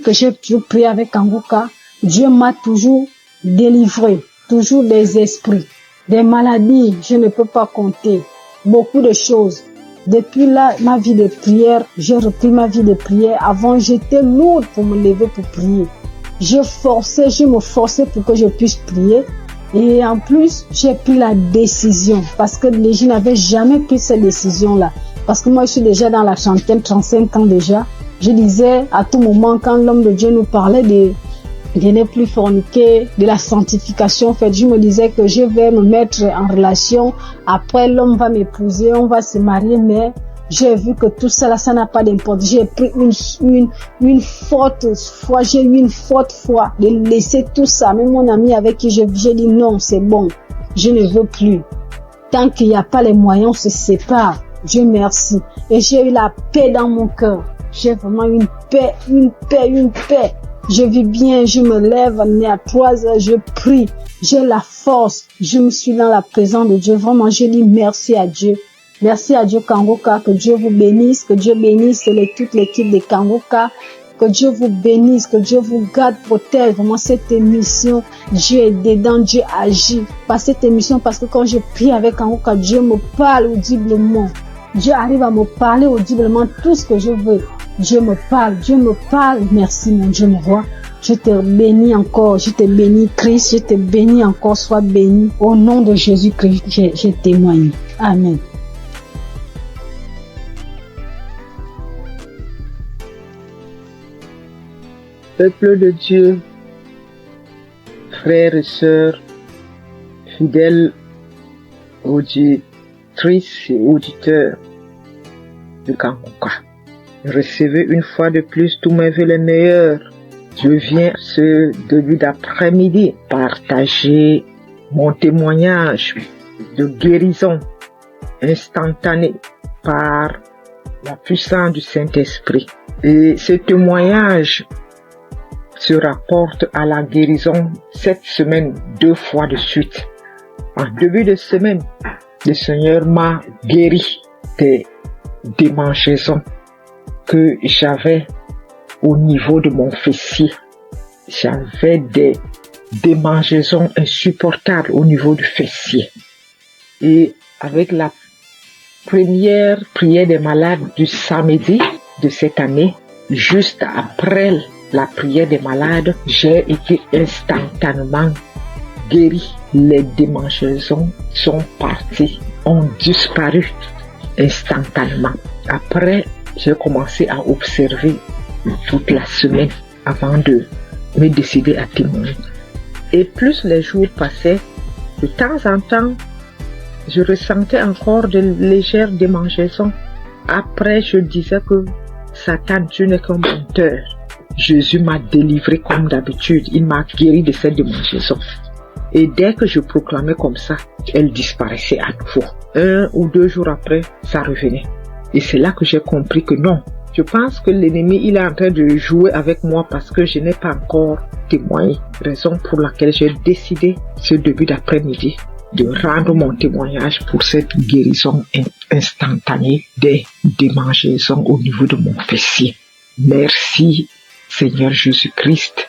que j'ai toujours prié avec Kangoka, Dieu m'a toujours délivré, toujours des esprits, des maladies, je ne peux pas compter, beaucoup de choses. Depuis là, ma vie de prière, j'ai repris ma vie de prière. Avant, j'étais lourde pour me lever pour prier. Je me forçais pour que je puisse prier. Et en plus, j'ai pris la décision, parce que je n'avais jamais pris cette décision-là. Parce que moi, je suis déjà dans la trentaine, 35 ans déjà. Je disais à tout moment, quand l'homme de Dieu nous parlait de ne plus forniquer, de la sanctification, en fait, je me disais que je vais me mettre en relation. Après, l'homme va m'épouser, on va se marier, mais J'ai vu que tout ça là, ça n'a pas d'importance. J'ai pris une forte foi, j'ai eu une forte foi de laisser tout ça. Même mon ami avec qui j'ai dit non, c'est bon, je ne veux plus. Tant qu'il n'y a pas les moyens, on se sépare. Dieu merci. Et j'ai eu la paix dans mon cœur. J'ai vraiment une paix. Je vis bien, je me lève à 3 heures, je prie. J'ai la force. Je me suis dans la présence de Dieu. Vraiment, je dis merci à Dieu. Merci à Dieu Kangoka, que Dieu vous bénisse, que Dieu bénisse toute l'équipe de Kangoka, que Dieu vous bénisse, que Dieu vous garde, protège. Vraiment cette émission, Dieu est dedans, Dieu agit. Par cette émission, parce que quand je prie avec Kangoka, Dieu me parle audiblement. Dieu arrive à me parler audiblement tout ce que je veux. Dieu me parle. Merci mon Dieu, mon roi. Je te bénis encore, je te bénis Christ, je te bénis encore, sois béni. Au nom de Jésus-Christ, j'ai témoigné. Amen. Peuple de Dieu, frères et sœurs, fidèles auditrices et auditeurs de Kangoka, recevez une fois de plus tous mes vœux les meilleurs. Je viens ce début d'après-midi partager mon témoignage de guérison instantanée par la puissance du Saint-Esprit. Et ce témoignage se rapporte à la guérison cette semaine 2 fois de suite. En début de semaine, le Seigneur m'a guéri des démangeaisons que j'avais au niveau de mon fessier. J'avais des démangeaisons insupportables au niveau du fessier. Et avec la première prière des malades du samedi de cette année, juste après la prière des malades, j'ai été instantanément guéri. Les démangeaisons sont parties, ont disparu instantanément. Après, j'ai commencé à observer toute la semaine avant de me décider à témoigner. Et plus les jours passaient, de temps en temps, je ressentais encore de légères démangeaisons. Après, je disais que Satan, tu n'es qu'un menteur. Jésus m'a délivré comme d'habitude. Il m'a guéri de cette démangeaison. Et dès que je proclamais comme ça, elle disparaissait à nouveau. 1 ou 2 jours après, ça revenait. Et c'est là que j'ai compris que non. Je pense que l'ennemi, il est en train de jouer avec moi parce que je n'ai pas encore témoigné. Raison pour laquelle j'ai décidé ce début d'après-midi de rendre mon témoignage pour cette guérison instantanée des démangeaisons au niveau de mon fessier. Merci Seigneur Jésus-Christ.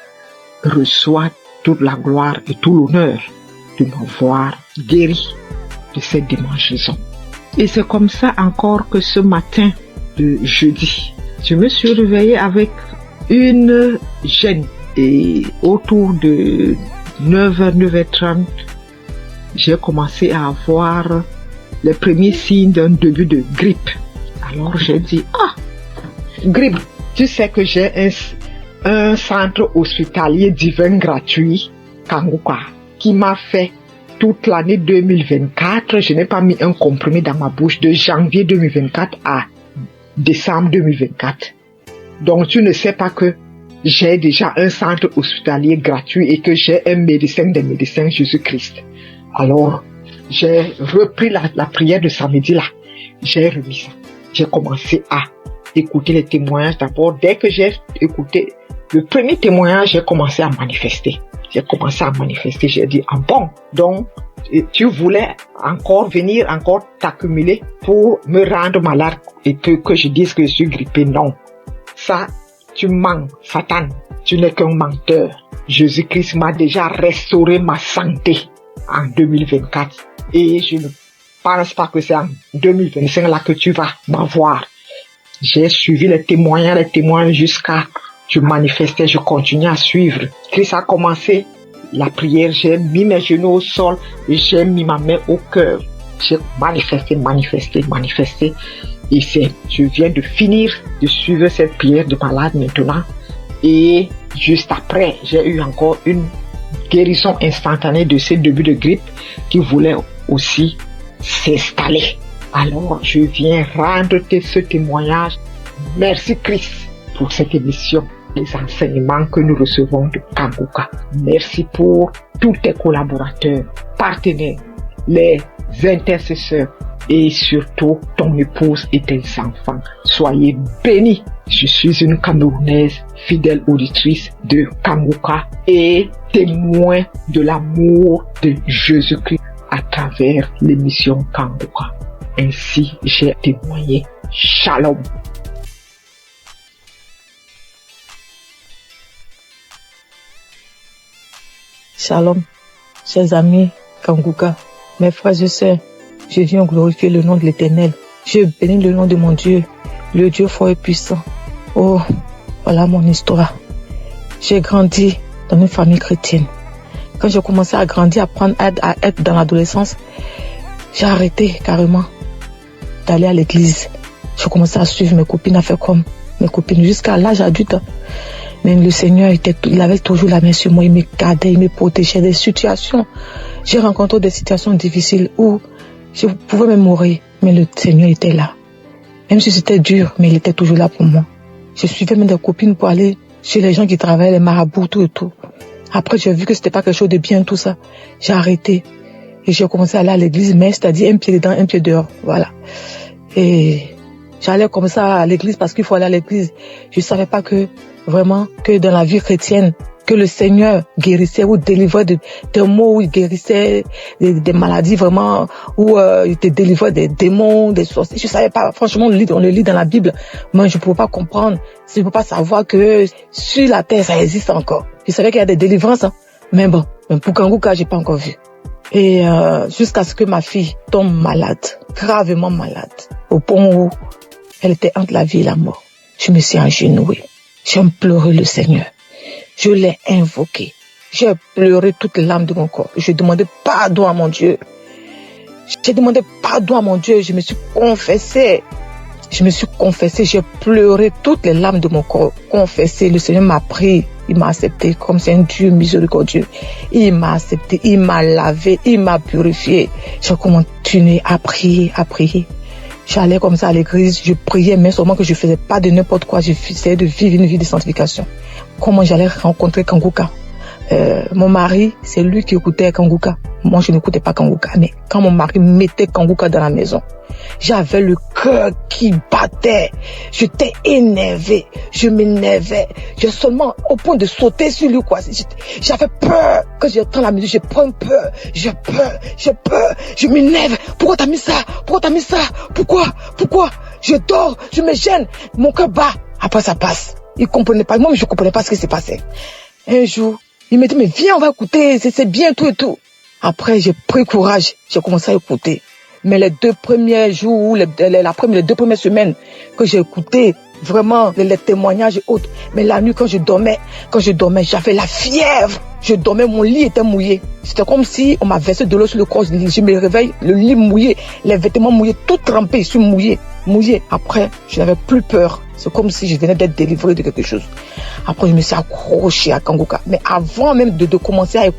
Reçois toute la gloire et tout l'honneur de m'avoir guéri de cette démangeaison. Et c'est comme ça encore que ce matin de jeudi, je me suis réveillée avec une gêne. Et autour de 9h, 9h30, j'ai commencé à avoir les premiers signes d'un début de grippe. Alors j'ai dit, grippe, tu sais que j'ai un centre hospitalier divin gratuit, Kangoka, qui m'a fait toute l'année 2024. Je n'ai pas mis un comprimé dans ma bouche de janvier 2024 à décembre 2024. Donc tu ne sais pas que j'ai déjà un centre hospitalier gratuit et que j'ai un médecin des médecins, Jésus-Christ. Alors, j'ai repris la prière de samedi là. J'ai remis ça. J'ai commencé à écouter les témoignages d'abord. Dès que j'ai écouté le premier témoignage, j'ai commencé à manifester. J'ai dit, bon, donc tu voulais encore venir, encore t'accumuler pour me rendre malade et que je dise que je suis grippé. Non, ça, tu mens, Satan, tu n'es qu'un menteur. Jésus-Christ m'a déjà restauré ma santé en 2024 et je ne pense pas que c'est en 2025 là que tu vas m'avoir. J'ai suivi les témoignages jusqu'à je manifestais, je continuais à suivre. Christ a commencé la prière, j'ai mis mes genoux au sol et j'ai mis ma main au cœur. J'ai manifesté. Et je viens de finir de suivre cette prière de malade maintenant. Et juste après, j'ai eu encore une guérison instantanée de ce début de grippe qui voulait aussi s'installer. Alors, je viens rendre ce témoignage. Merci Christ pour cette émission, les enseignements que nous recevons de Kanguka. Merci pour tous tes collaborateurs, partenaires, les intercesseurs et surtout ton épouse et tes enfants. Soyez bénis. Je suis une Camerounaise, fidèle auditrice de Kanguka et témoin de l'amour de Jésus-Christ à travers l'émission Kanguka. Ainsi, j'ai témoigné. Shalom. Shalom, chers amis Kanguka, mes frères et sœurs, je viens glorifier le nom de l'Éternel. Je bénis le nom de mon Dieu, le Dieu fort et puissant. Oh, voilà mon histoire. J'ai grandi dans une famille chrétienne. Quand j'ai commencé à grandir, à être dans l'adolescence, j'ai arrêté carrément d'aller à l'église. J'ai commencé à suivre mes copines, à faire comme mes copines jusqu'à l'âge adulte. Mais le Seigneur, il avait toujours la main sur moi, il me gardait, il me protégeait des situations. J'ai rencontré des situations difficiles où je pouvais même mourir, mais le Seigneur était là. Même si c'était dur, mais il était toujours là pour moi. Je suivais même des copines pour aller chez les gens qui travaillaient, les marabouts, tout et tout. Après, j'ai vu que c'était pas quelque chose de bien, tout ça. J'ai arrêté. Et j'ai commencé à aller à l'église, mais c'est-à-dire un pied dedans, un pied dehors. Voilà. Et j'allais comme ça à l'église parce qu'il faut aller à l'église. Je savais pas que, vraiment, que dans la vie chrétienne, que le Seigneur guérissait ou délivrait des maux, où il guérissait des maladies vraiment, où il te délivrait des démons, des sorciers. Je savais pas, franchement, on le lit dans la Bible. Moi, je pouvais pas comprendre, je pouvais pas savoir que sur la terre, ça existe encore. Je savais qu'il y a des délivrances, hein. Mais bon, même pour Kanguka, j'ai pas encore vu. Et jusqu'à ce que ma fille tombe malade, gravement malade, au point où elle était entre la vie et la mort. Je me suis agenouillée. J'ai pleuré le Seigneur. Je l'ai invoqué. J'ai pleuré toutes les larmes de mon corps. Je demandais pardon à mon Dieu. J'ai demandé pardon à mon Dieu. Je me suis confessée. J'ai pleuré toutes les larmes de mon corps. Confessé. Le Seigneur m'a pris. Il m'a accepté comme c'est un Dieu miséricordieux. Il m'a accepté. Il m'a lavé. Il m'a purifié. J'ai continué à prier. J'allais comme ça à l'église, je priais, mais seulement que je faisais pas de n'importe quoi. J'essayais de vivre une vie de sanctification. Comment j'allais rencontrer Kanguka? Mon mari, c'est lui qui écoutait Kanguka. Moi, je n'écoutais pas Kanguka. Mais quand mon mari mettait Kanguka dans la maison, j'avais le cœur qui battait. J'étais énervé. Je m'énervais. J'ai seulement au point de sauter sur lui, quoi. J'avais peur. Quand j'entends la musique, je prends peur. J'ai peur. Je m'énerve. Pourquoi t'as mis ça? Pourquoi? Je dors. Je me gêne. Mon cœur bat. Après, ça passe. Il comprenait pas. Moi, je comprenais pas ce qui s'est passé. Un jour, il me dit, mais viens, on va écouter. C'est bien, tout et tout. Après, j'ai pris courage. J'ai commencé à écouter. Mais les 2 premiers jours, les 2 premières semaines que j'ai écouté, vraiment, les témoignages et autres. Mais la nuit, quand je dormais, j'avais la fièvre. Je dormais, mon lit était mouillé. C'était comme si on m'a versé de l'eau sur le corps. Je me réveille, le lit mouillé, les vêtements mouillés, tout trempé, je suis mouillé. Après, je n'avais plus peur. C'est comme si je venais d'être délivré de quelque chose. Après, je me suis accroché à Kanguka. Mais avant même de commencer à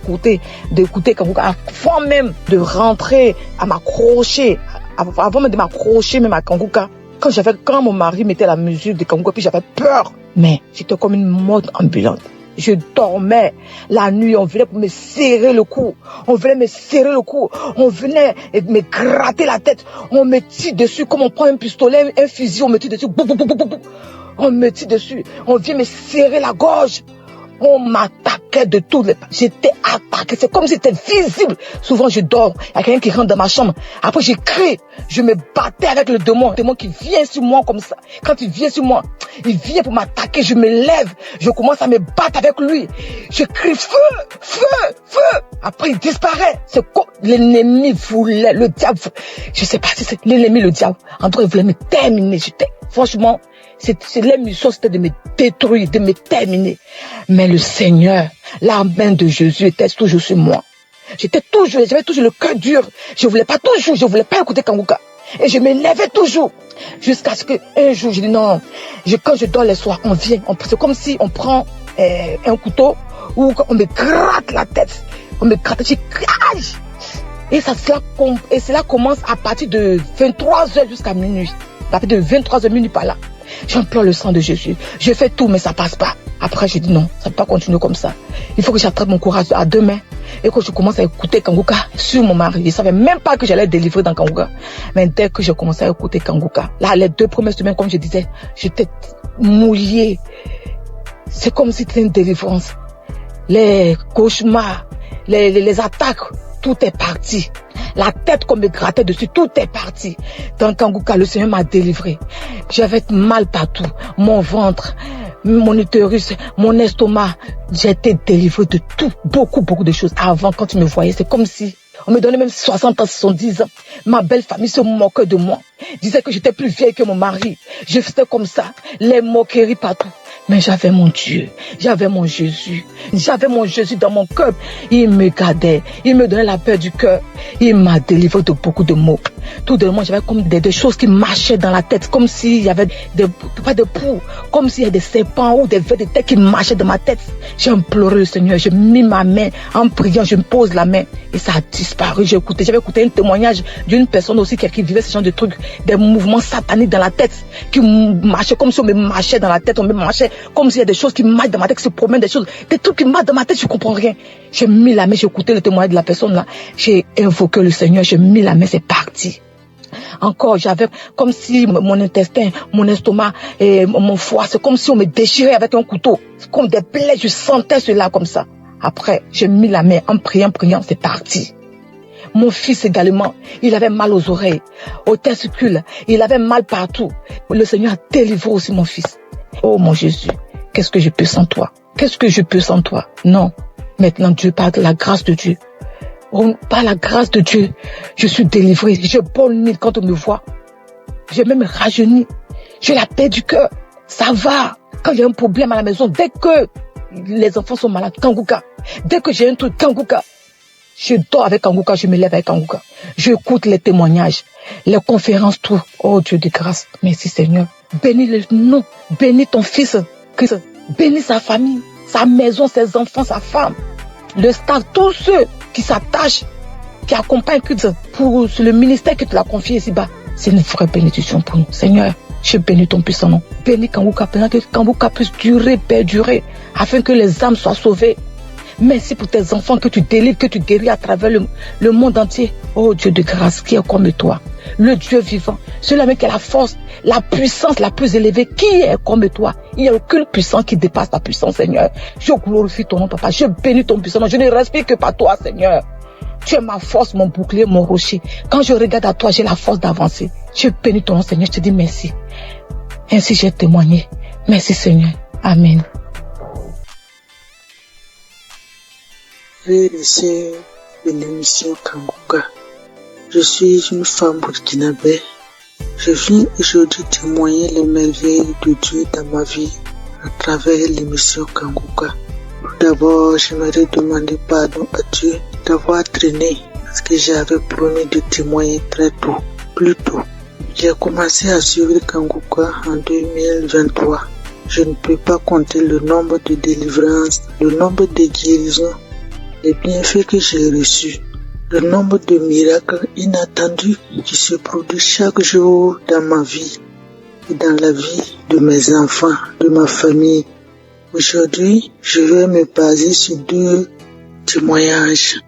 d'écouter Kanguka, avant même de rentrer à m'accrocher, avant même de m'accrocher même à Kanguka, quand mon mari mettait la musique de Kanguka, puis j'avais peur. Mais j'étais comme une morte ambulante. Je dormais. La nuit, on venait pour me serrer le cou. On venait me gratter la tête. On me tire dessus comme on prend un pistolet, un fusil, on me tire dessus. On me tire dessus. On vient me serrer la gorge. On m'attaquait de tous les... J'étais attaqué. C'est comme si c'était visible. Souvent, je dors. Il y a quelqu'un qui rentre dans ma chambre. Après, je crie. Je me battais avec le démon. Le démon qui vient sur moi comme ça. Quand il vient sur moi, il vient pour m'attaquer. Je me lève. Je commence à me battre avec lui. Je crie feu. Après, il disparaît. C'est comme l'ennemi voulait, le diable. Je sais pas si c'est l'ennemi, le diable. En tout cas, il voulait me terminer. Franchement, l'émission, c'était de me détruire, de me terminer. Mais le Seigneur, la main de Jésus était toujours sur moi. J'avais toujours le cœur dur. Je voulais pas écouter Kanguka. Et je m'élevais toujours. Jusqu'à ce qu'un jour, je dis non. Quand je dors les soirs, c'est comme si on prend un couteau ou on me gratte la tête. On me gratte, je crie. Et cela commence à partir de 23h jusqu'à minuit. À partir de 23h minuit par là. J'implore le sang de Jésus. Je fais tout, mais ça passe pas. Après, j'ai dit non, ça ne peut pas continuer comme ça. Il faut que j'attrape mon courage à deux mains et que je commence à écouter Kanguka sur mon mari. Je ne savais même pas que j'allais délivrer dans Kanguka. Mais dès que j'ai commencé à écouter Kanguka, là, les 2 premières semaines, comme je disais, j'étais mouillée. C'est comme si c'était une délivrance. Les cauchemars, les attaques, tout est parti. La tête qu'on me grattait dessus, tout est parti. Dans Kanguka, le Seigneur m'a délivré. J'avais mal partout. Mon ventre, mon utérus, mon estomac. J'ai été délivré de tout. Beaucoup de choses. Avant, quand tu me voyais, c'est comme si on me donnait même 60 ans, 70 ans. Ma belle famille se moquait de moi. Disait que j'étais plus vieille que mon mari. Je faisais comme ça. Les moqueries partout. Mais j'avais mon Dieu, j'avais mon Jésus, j'avais mon Jésus dans mon cœur. Il me gardait, il me donnait la paix du cœur. Il m'a délivré de beaucoup de maux. Tout de même, j'avais comme des choses qui marchaient dans la tête, comme s'il y avait pas de poux, comme s'il y avait des serpents ou des vers de tête qui marchaient dans ma tête. J'ai imploré le Seigneur, j'ai mis ma main en priant, je me pose la main et ça a disparu. J'avais écouté un témoignage d'une personne aussi qui vivait ce genre de trucs, des mouvements sataniques dans la tête, qui marchaient comme si on me marchait dans la tête, on me marchait comme s'il y a des choses qui marchent dans ma tête, qui se promènent, des trucs qui marchent dans ma tête, je comprends rien. J'ai mis la main, j'ai écouté le témoignage de la personne là, j'ai invoqué le Seigneur, j'ai mis la main, c'est parti. Encore, j'avais comme si mon intestin, mon estomac et mon foie, c'est comme si on me déchirait avec un couteau. C'est comme des plaies, je sentais cela comme ça. Après, j'ai mis la main en priant, c'est parti. Mon fils également, il avait mal aux oreilles, aux testicules, il avait mal partout. Le Seigneur a délivré aussi mon fils. Oh mon Jésus, qu'est-ce que je peux sans toi? Qu'est-ce que je peux sans toi? Non, maintenant Dieu parle de la grâce de Dieu. Oh, par la grâce de Dieu, je suis délivré. Je bonne quand on me voit. J'ai même rajeuni. J'ai la paix du cœur. Ça va. Quand il y a un problème à la maison, dès que les enfants sont malades, Kanguka. Dès que j'ai un truc, Kanguka. Je dors avec Kanguka, je me lève avec Kanguka. J'écoute les témoignages, les conférences, tout. Oh Dieu de grâce. Merci Seigneur. Bénis le nom. Bénis ton fils, Christ. Bénis sa famille, sa maison, ses enfants, sa femme. Le staff, tous ceux qui s'attachent, qui accompagnent Christ pour le ministère que tu l'as confié ici-bas. C'est une vraie bénédiction pour nous. Seigneur, je bénis ton puissant nom. Bénis Kanguka, que Kanguka puisse durer, perdurer, afin que les âmes soient sauvées. Merci pour tes enfants que tu délivres, que tu guéris à travers le monde entier. Oh Dieu de grâce, qui est comme toi, le Dieu vivant, celui qui a la force, la puissance la plus élevée, qui est comme toi. Il n'y a aucune puissance qui dépasse ta puissance, Seigneur. Je glorifie ton nom, Papa. Je bénis ton puissant nom. Je ne respire que par toi, Seigneur. Tu es ma force, mon bouclier, mon rocher. Quand je regarde à toi, j'ai la force d'avancer. Je bénis ton nom, Seigneur. Je te dis merci. Ainsi j'ai témoigné. Merci, Seigneur. Amen. Frères et sœurs de l'émission Kanguka, je suis une femme burkinabé. Je viens aujourd'hui témoigner les merveilles de Dieu dans ma vie à travers l'émission Kanguka. Tout d'abord, j'aimerais demander pardon à Dieu d'avoir traîné parce que j'avais promis de témoigner très tôt, plus tôt. J'ai commencé à suivre Kanguka en 2023. Je ne peux pas compter le nombre de délivrances, le nombre de guérisons, les bienfaits que j'ai reçus, le nombre de miracles inattendus qui se produisent chaque jour dans ma vie et dans la vie de mes enfants, de ma famille. Aujourd'hui, je vais me baser sur 2 témoignages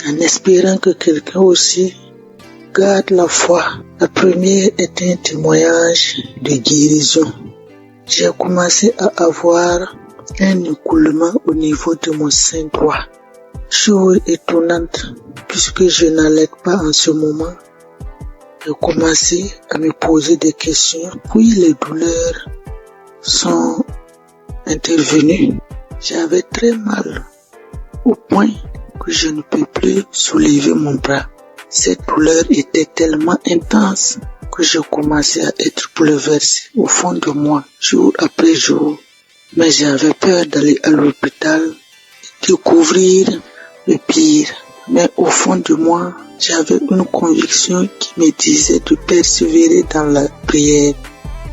en espérant que quelqu'un aussi garde la foi. La première est un témoignage de guérison. J'ai commencé à avoir un écoulement au niveau de mon sein droit. Chose étonnante, puisque je n'allais pas en ce moment, j'ai commencé à me poser des questions, puis les douleurs sont intervenues. J'avais très mal, au point que je ne peux plus soulever mon bras. Cette douleur était tellement intense que je commençais à être bouleversé au fond de moi, jour après jour. Mais j'avais peur d'aller à l'hôpital et découvrir le pire. Mais au fond de moi, j'avais une conviction qui me disait de persévérer dans la prière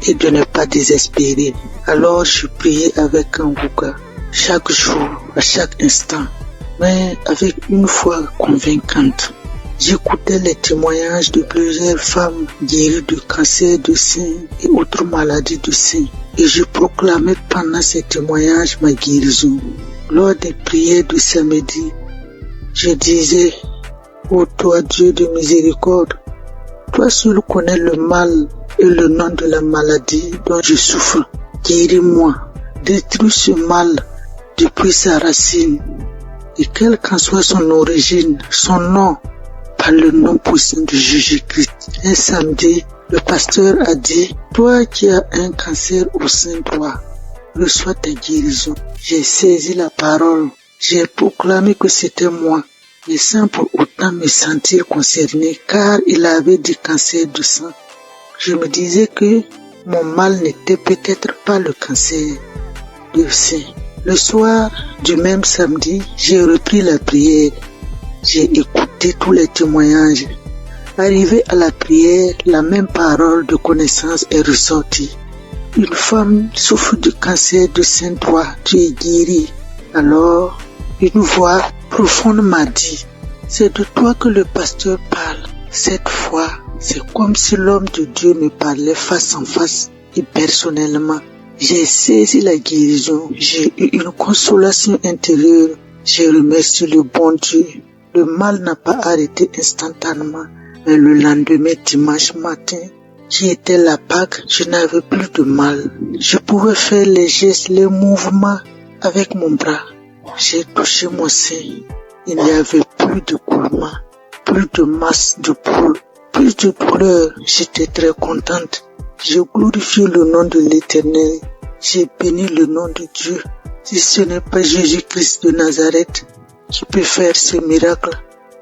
et de ne pas désespérer. Alors je priais avec Kanguka chaque jour, à chaque instant, mais avec une foi convaincante. J'écoutais les témoignages de plusieurs femmes guéries du cancer du sein et autres maladies du sein. Et je proclamais pendant ces témoignages ma guérison. Lors des prières du samedi, je disais, ô toi Dieu de miséricorde, toi seul connais le mal et le nom de la maladie dont je souffre. Guéris-moi, détruis ce mal depuis sa racine. Et quelle qu'en soit son origine, son nom, par le nom puissant de Jésus-Christ. Un samedi, le pasteur a dit, toi qui as un cancer au sein de toi, reçois ta guérison. J'ai saisi la parole, j'ai proclamé que c'était moi, et sans pour autant me sentir concerné, car il avait du cancer du sang. Je me disais que mon mal n'était peut-être pas le cancer du sein. Le soir du même samedi, j'ai repris la prière. J'ai écouté tous les témoignages. Arrivé à la prière, la même parole de connaissance est ressortie. Une femme souffre du cancer du sein droit, tu es guérie. Alors, une voix profonde m'a dit, c'est de toi que le pasteur parle. Cette fois, c'est comme si l'homme de Dieu me parlait face en face et personnellement. J'ai saisi la guérison, j'ai eu une consolation intérieure. J'ai remercié le bon Dieu. Le mal n'a pas arrêté instantanément, mais le lendemain, dimanche matin, qui était la Pâque, je n'avais plus de mal. Je pouvais faire les gestes, les mouvements avec mon bras. J'ai touché mon sein. Il n'y avait plus de coulement, plus de masse de poule, plus de douleur. J'étais très contente. J'ai glorifié le nom de l'Éternel. J'ai béni le nom de Dieu. Si ce n'est pas Jésus-Christ de Nazareth qui peut faire ce miracle,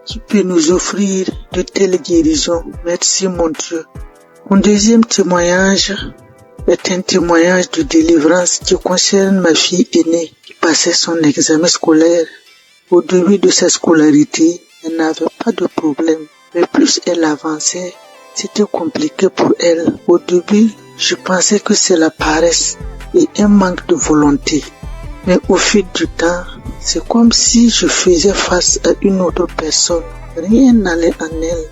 qui peut nous offrir de telles guérisons. Merci mon Dieu. Mon deuxième témoignage est un témoignage de délivrance qui concerne ma fille aînée qui passait son examen scolaire. Au début de sa scolarité, elle n'avait pas de problème, mais plus elle avançait, c'était compliqué pour elle. Au début, je pensais que c'est la paresse et un manque de volonté. Mais au fil du temps, c'est comme si je faisais face à une autre personne. Rien n'allait en elle.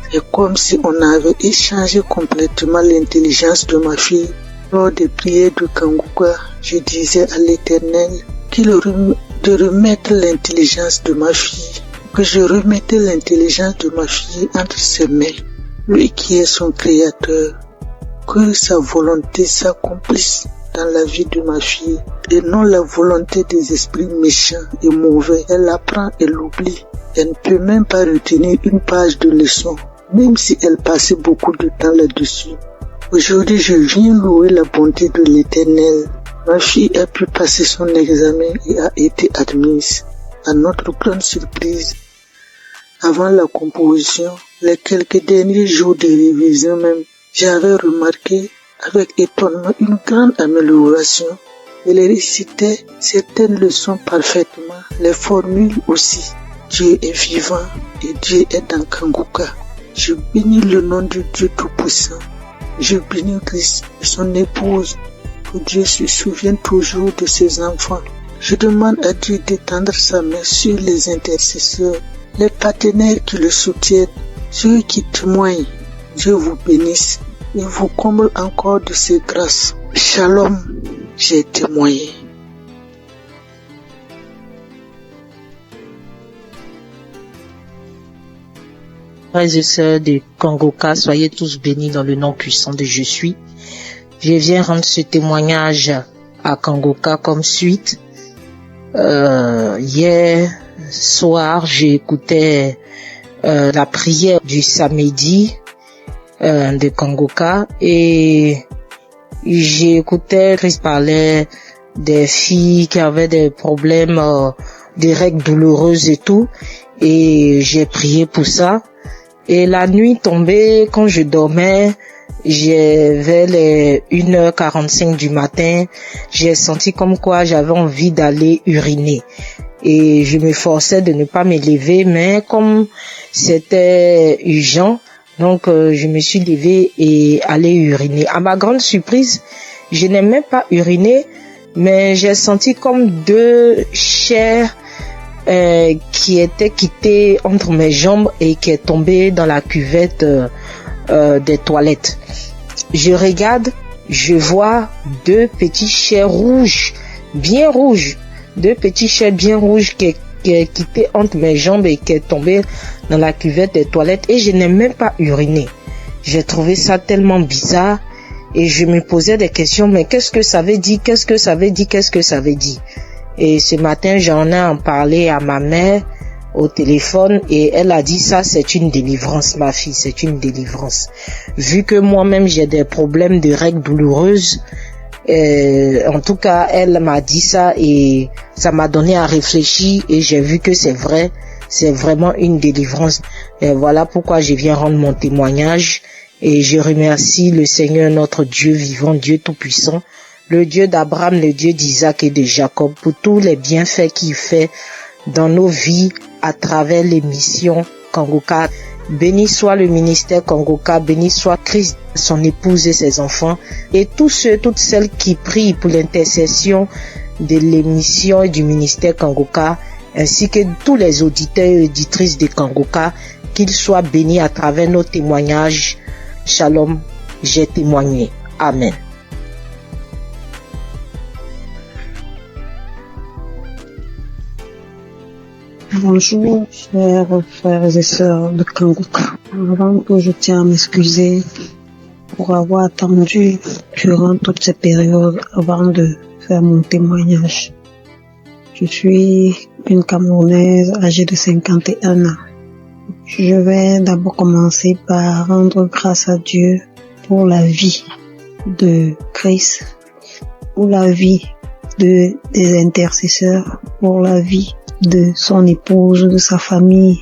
C'est comme si on avait échangé complètement l'intelligence de ma fille. Lors des prières de Kanguka, je disais à l'Éternel de remettre l'intelligence de ma fille, que je remettais l'intelligence de ma fille entre ses mains. Lui qui est son créateur, que sa volonté s'accomplisse dans la vie de ma fille et non la volonté des esprits méchants et mauvais. Elle apprend et l'oublie. Elle ne peut même pas retenir une page de leçon, même si elle passait beaucoup de temps là-dessus. Aujourd'hui, je viens louer la bonté de l'Éternel. Ma fille a pu passer son examen et a été admise. À notre grande surprise, avant la composition, les quelques derniers jours de révision même, j'avais remarqué avec étonnement une grande amélioration. Elle récitait certaines leçons parfaitement, les formules aussi. Dieu est vivant et Dieu est dans Kanguka. Je bénis le nom de Dieu Tout-Puissant. Je bénis Christ et son épouse. Que Dieu se souvienne toujours de ses enfants. Je demande à Dieu d'étendre sa main sur les intercesseurs, les partenaires qui le soutiennent, ceux qui témoignent. Dieu vous bénisse et vous comble encore de ses grâces. Shalom, j'ai témoigné. Frères et sœurs de Kanguka, soyez tous bénis dans le nom puissant de Je suis. Je viens rendre ce témoignage à Kanguka comme suite. Hier soir, j'écoutais la prière du samedi de Kanguka et j'écoutais Chris parler des filles qui avaient des problèmes, des règles douloureuses et tout, et j'ai prié pour ça. Et la nuit tombée, quand je dormais, vers les 1h45 du matin, j'ai senti comme quoi j'avais envie d'aller uriner. Et je me forçais de ne pas me lever, mais comme c'était urgent, donc je me suis levée et allée uriner. À ma grande surprise, je n'ai même pas uriné, mais j'ai senti comme deux chairs qui était quitté entre mes jambes et qui est tombé dans la cuvette des toilettes. Je regarde, je vois deux petits chais rouges, bien rouges, deux petits chais bien rouges qui est quitté entre mes jambes et qui est tombé dans la cuvette des toilettes, et je n'ai même pas uriné. J'ai trouvé ça tellement bizarre et je me posais des questions, mais qu'est-ce que ça veut dire, qu'est-ce que ça veut dire, qu'est-ce que ça veut dire? Et ce matin, j'en ai en parlé à ma mère au téléphone et elle a dit ça, c'est une délivrance, ma fille, c'est une délivrance. Vu que moi-même j'ai des problèmes de règles douloureuses, en tout cas, elle m'a dit ça et ça m'a donné à réfléchir et j'ai vu que c'est vrai, c'est vraiment une délivrance. Et voilà pourquoi je viens rendre mon témoignage et je remercie le Seigneur, notre Dieu vivant, Dieu tout-puissant, le Dieu d'Abraham, le Dieu d'Isaac et de Jacob, pour tous les bienfaits qu'il fait dans nos vies à travers l'émission Kangoka. Béni soit le ministère Kangoka, béni soit Christ, son épouse et ses enfants, et tous ceux, toutes celles qui prient pour l'intercession de l'émission et du ministère Kangoka, ainsi que tous les auditeurs et auditrices de Kangoka, qu'ils soient bénis à travers nos témoignages. Shalom, j'ai témoigné. Amen. Bonjour, chers frères et sœurs de Kangoka. Avant tout, je tiens à m'excuser pour avoir attendu durant toutes ces périodes avant de faire mon témoignage. Je suis une Camerounaise âgée de 51 ans. Je vais d'abord commencer par rendre grâce à Dieu pour la vie de Chris, pour la vie des intercesseurs, pour la vie de son épouse, de sa famille,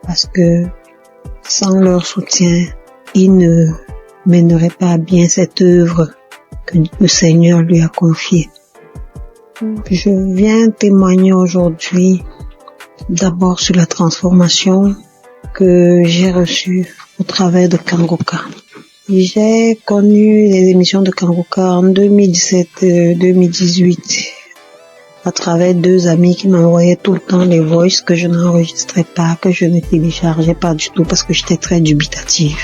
parce que sans leur soutien, il ne mènerait pas à bien cette œuvre que le Seigneur lui a confiée. Je viens témoigner aujourd'hui d'abord sur la transformation que j'ai reçue au travers de Kangoka. J'ai connu les émissions de Kangoka en 2017-2018 à travers deux amis qui m'envoyaient tout le temps les voices que je n'enregistrais pas, que je ne téléchargeais pas du tout parce que j'étais très dubitative.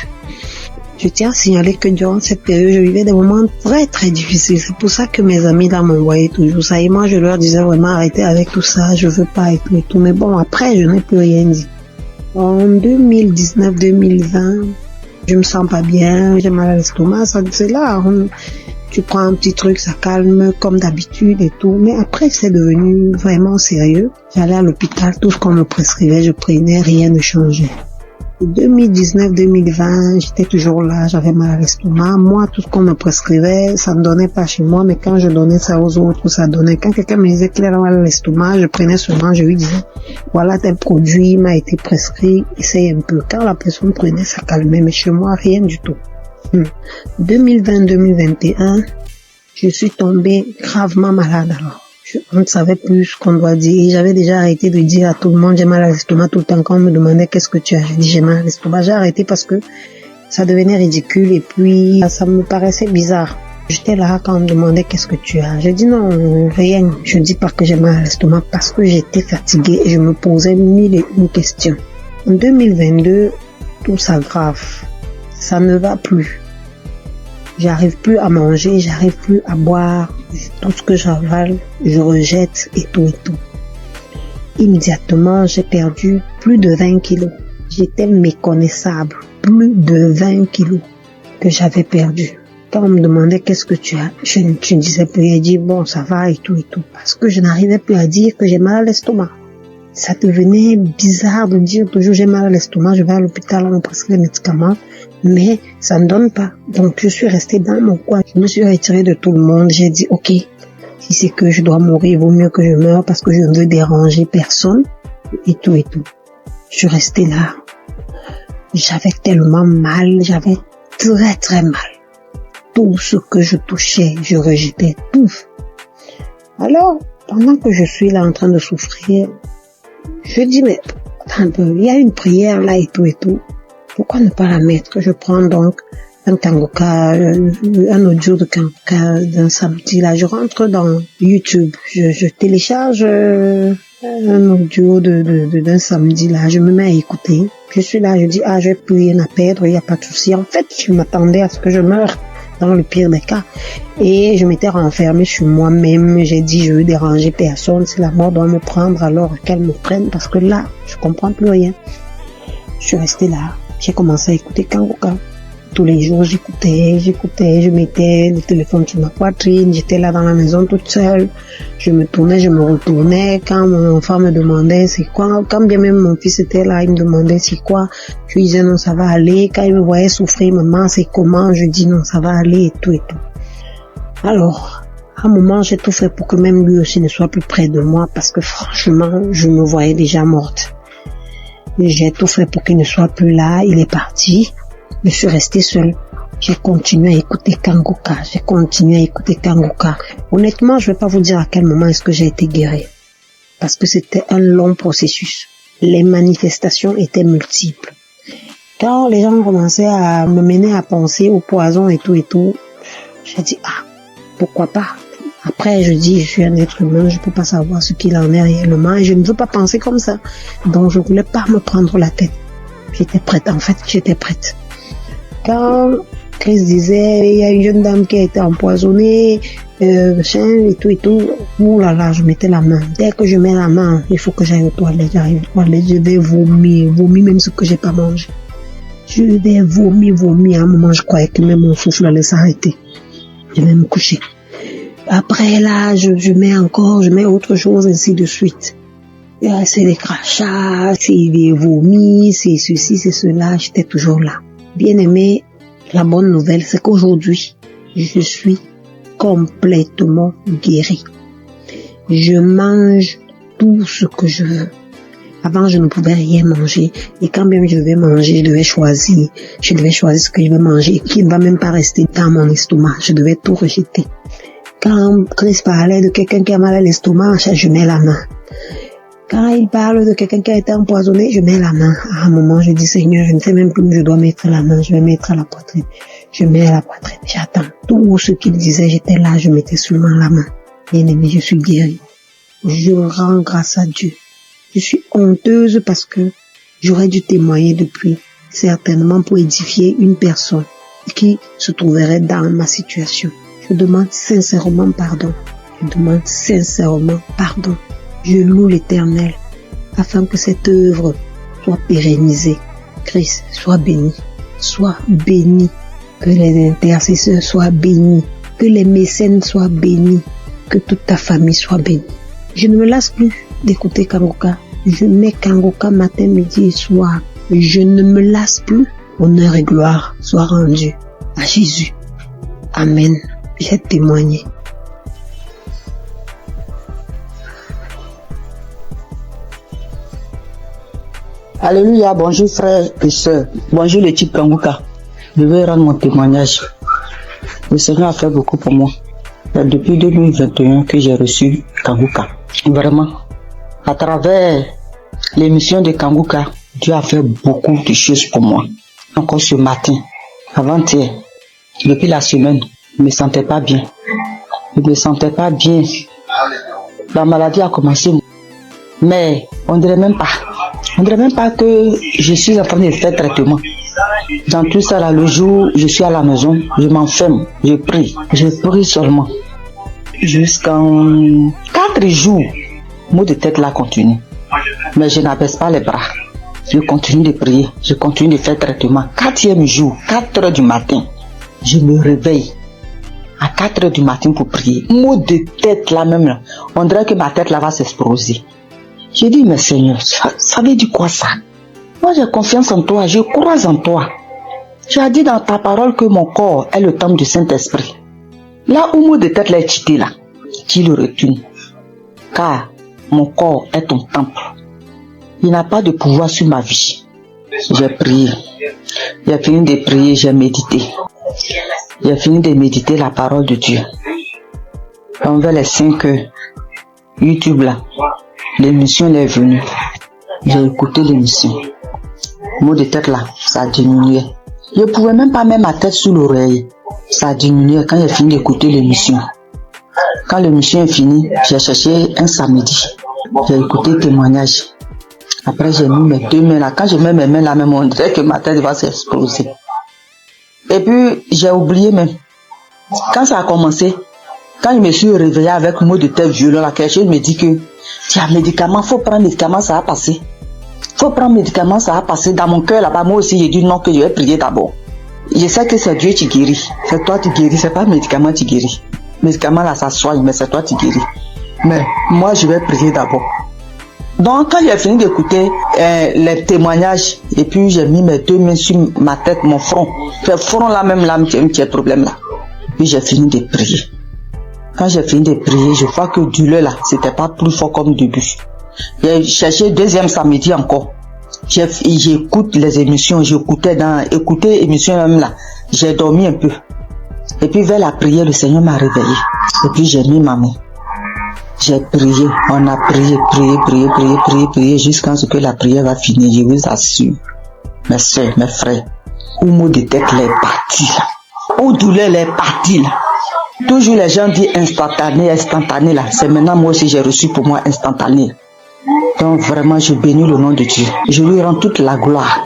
Je tiens à signaler que durant cette période, je vivais des moments très très difficiles. C'est pour ça que mes amis là m'envoyaient toujours ça. Et moi, je leur disais vraiment arrêtez avec tout ça, je veux pas et tout. Mais bon, après, je n'ai plus rien dit. En 2019-2020, je me sens pas bien, j'ai mal à l'estomac, c'est là, tu prends un petit truc, ça calme comme d'habitude et tout. Mais après, c'est devenu vraiment sérieux. J'allais à l'hôpital, tout ce qu'on me prescrivait, je prenais, rien ne changeait. 2019-2020, j'étais toujours là, j'avais mal à l'estomac. Moi, tout ce qu'on me prescrivait, ça ne donnait pas chez moi, mais quand je donnais ça aux autres, ça donnait. Quand quelqu'un me disait qu'il avait mal à l'estomac, je prenais seulement, je lui disais, voilà tel produit m'a été prescrit, essaye un peu. Quand la personne prenait, ça calmait, mais chez moi, rien du tout. 2020-2021, je suis tombée gravement malade alors. On ne savait plus ce qu'on doit dire. J'avais déjà arrêté de dire à tout le monde j'ai mal à l'estomac tout le temps. Quand on me demandait qu'est-ce que tu as, j'ai dit j'ai mal à l'estomac. J'ai arrêté parce que ça devenait ridicule et puis ça me paraissait bizarre. J'étais là quand on me demandait qu'est-ce que tu as. J'ai dit non, rien. Je ne dis pas que j'ai mal à l'estomac parce que j'étais fatiguée et je me posais mille et une questions. En 2022, tout s'aggrave. Ça ne va plus. J'arrive plus à manger, j'arrive plus à boire. Tout ce que j'avale, je rejette et tout et tout. Immédiatement, j'ai perdu plus de 20 kilos. J'étais méconnaissable. Plus de 20 kilos que j'avais perdu. Quand on me demandait qu'est-ce que tu as, je ne disais plus. J'ai dit bon, ça va et tout et tout. Parce que je n'arrivais plus à dire que j'ai mal à l'estomac. Ça devenait bizarre de dire toujours j'ai mal à l'estomac, je vais à l'hôpital, on me prescrit les médicaments, mais ça ne donne pas. Donc je suis restée dans mon coin, je me suis retirée de tout le monde, j'ai dit ok, si c'est que je dois mourir, il vaut mieux que je meure parce que je ne veux déranger personne et tout et tout. Je suis restée là, j'avais tellement mal, j'avais très très mal. Tout ce que je touchais, je rejetais tout. Alors, pendant que je suis là en train de souffrir, je dis, mais attends un peu, il y a une prière là et tout et tout. Pourquoi ne pas la mettre? Je prends donc un Kangoka, un audio de Kangoka d'un samedi là. Je rentre dans YouTube, je télécharge un audio d'un samedi là, je me mets à écouter. Je suis là, je dis, j'ai plus rien à perdre, il n'y a pas de souci. En fait, je m'attendais à ce que je meure dans le pire des cas. Et je m'étais renfermée sur moi-même. J'ai dit, je veux déranger personne. Si la mort doit me prendre, alors qu'elle me prenne, parce que là, je comprends plus rien. Je suis restée là. J'ai commencé à écouter Kangoka. Tous les jours, j'écoutais, je mettais le téléphone sur ma poitrine, j'étais là dans la maison toute seule, je me tournais, je me retournais, quand mon enfant me demandait c'est quoi, quand bien même mon fils était là, il me demandait c'est quoi, je lui disais non, ça va aller, quand il me voyait souffrir, maman, c'est comment, je dis non, ça va aller et tout et tout. Alors, à un moment, j'ai tout fait pour que même lui aussi ne soit plus près de moi, parce que franchement, je me voyais déjà morte. J'ai tout fait pour qu'il ne soit plus là, il est parti. Je suis restée seule. J'ai continué à écouter Kangoka. Honnêtement, je vais pas vous dire à quel moment est-ce que j'ai été guérie. Parce que c'était un long processus. Les manifestations étaient multiples. Quand les gens commençaient à me mener à penser au poison et tout, j'ai dit, pourquoi pas? Après, je dis, je suis un être humain, je peux pas savoir ce qu'il en est réellement et je ne veux pas penser comme ça. Donc, je voulais pas me prendre la tête. J'étais prête. Quand Chris disait, il y a une jeune dame qui a été empoisonnée, et tout, ouh là là, je mettais la main. Dès que je mets la main, il faut que j'aille aux toilettes, je vais vomir même ce que j'ai pas mangé. Je vais vomir. À un moment, je croyais que même mon souffle allait s'arrêter. Je vais me coucher. Après là, je mets autre chose, ainsi de suite. C'est des crachats, c'est des vomis, c'est ceci, c'est cela, j'étais toujours là. Bien aimé, la bonne nouvelle, c'est qu'aujourd'hui, je suis complètement guérie. Je mange tout ce que je veux. Avant, je ne pouvais rien manger. Et quand même je devais manger, je devais choisir ce que je vais manger, qui ne va même pas rester dans mon estomac. Je devais tout rejeter. Quand Chris parlait de quelqu'un qui a mal à l'estomac, je mets la main. Quand il parle de quelqu'un qui a été empoisonné, je mets la main. À un moment, je dis, Seigneur, je ne sais même plus où je dois mettre la main. Je vais mettre à la poitrine. Je mets à la poitrine. J'attends. Tout ce qu'il disait, j'étais là, je mettais seulement la main. Bien aimé, je suis guérie. Je rends grâce à Dieu. Je suis honteuse parce que j'aurais dû témoigner depuis, certainement pour édifier une personne qui se trouverait dans ma situation. Je demande sincèrement pardon. Je loue l'Éternel afin que cette œuvre soit pérennisée. Christ, sois béni. Que les intercesseurs soient bénis. Que les mécènes soient bénis. Que toute ta famille soit bénie. Je ne me lasse plus d'écouter Kangoka. Je mets Kangoka matin, midi et soir. Je ne me lasse plus. Honneur et gloire soient rendus à Jésus. Amen. J'ai témoigné. Alléluia, bonjour frères et sœurs. Bonjour l'équipe Kangoka. Je vais rendre mon témoignage. Le Seigneur a fait beaucoup pour moi. C'est depuis 2021 que j'ai reçu Kangoka. Vraiment, à travers l'émission de Kangoka, Dieu a fait beaucoup de choses pour moi. Encore ce matin, avant-hier, depuis la semaine, je ne me sentais pas bien. La maladie a commencé. Mais on dirait même pas que je suis en train de faire traitement. Dans tout ça là, le jour où je suis à la maison, je m'enferme, je prie seulement. Jusqu'en 4 jours, maux de tête là continue. Mais je n'abaisse pas les bras. Je continue de prier, je continue de faire traitement. 4e jour, 4 heures du matin, je me réveille. À 4 heures du matin pour prier. Maux de tête là même là. On dirait que ma tête là va s'exploser. J'ai dit, mais Seigneur, ça veut dire quoi ça? Moi j'ai confiance en toi, je crois en toi. Tu as dit dans ta parole que mon corps est le temple du Saint-Esprit. Là où mot de tête là est quitté là, tu le retournes. Car mon corps est ton temple. Il n'a pas de pouvoir sur ma vie. J'ai prié. J'ai fini de prier, j'ai médité. J'ai fini de méditer la parole de Dieu. Envers les 5 heures, YouTube là, l'émission est venue. J'ai écouté l'émission. Mot de tête là, ça diminuait. Je ne pouvais même pas mettre ma tête sous l'oreille. Ça diminuait quand j'ai fini d'écouter l'émission. Quand l'émission est finie, j'ai cherché un samedi. J'ai écouté le témoignage. Après, j'ai mis mes 2 mains là. Quand je mets mes mains là, même on dirait que ma tête va s'exploser. Et puis, j'ai oublié même. Quand ça a commencé, quand je me suis réveillée avec un mot de tête violent, là, quelque chose me dit que tiens, médicament, faut prendre médicament, ça va passer. Faut prendre médicament, ça va passer. Dans mon cœur là-bas, moi aussi, j'ai dit non, que je vais prier d'abord. Je sais que c'est Dieu qui guérit. C'est toi qui guéris, c'est pas le médicament qui guérit. Le médicament là, ça soigne, mais c'est toi qui guéris. Mais moi, je vais prier d'abord. Donc, quand j'ai fini d'écouter les témoignages, et puis j'ai mis mes 2 mains sur ma tête, mon front. Ce front là, même là, un petit problème là. Puis j'ai fini de prier. Quand j'ai fini de prier, je vois que douleur là, c'était pas plus fort comme début. J'ai cherché 2e samedi encore. J'écoute les émissions, écouter émissions même là. J'ai dormi un peu. Et puis vers la prière, le Seigneur m'a réveillé. Et puis j'ai mis ma main. J'ai prié, on a prié jusqu'à ce que la prière va finir. Je vous assure, mes soeurs, mes frères, où mot de tête les parti là, où douleur les parti là. Toujours les gens disent instantané là. C'est maintenant moi aussi j'ai reçu pour moi instantané. Donc vraiment je bénis le nom de Dieu. Je lui rends toute la gloire.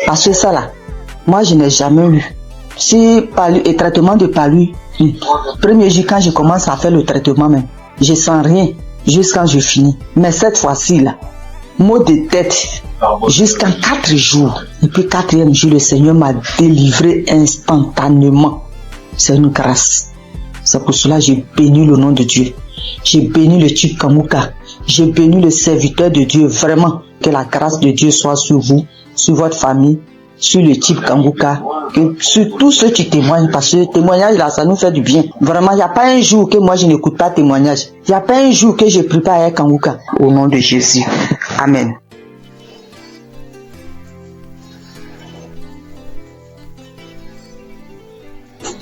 Parce que ça là, moi je n'ai jamais eu. Si palu et traitement de palu, premier jour quand je commence à faire le traitement même, je sens rien jusqu'à je finis. Mais cette fois-ci là, mot de tête jusqu'à 4 jours. Et puis 4e jour, le Seigneur m'a délivré instantanément. C'est une grâce. C'est pour cela que j'ai béni le nom de Dieu. J'ai béni le type Kanguka. J'ai béni le serviteur de Dieu. Vraiment, que la grâce de Dieu soit sur vous, sur votre famille, sur le type Kanguka, sur tous ceux qui témoignent, parce que le témoignage là, ça nous fait du bien. Vraiment, il n'y a pas un jour que moi je n'écoute pas témoignage. Il n'y a pas un jour que je prie pas avec Kanguka. Au nom de Jésus. Amen.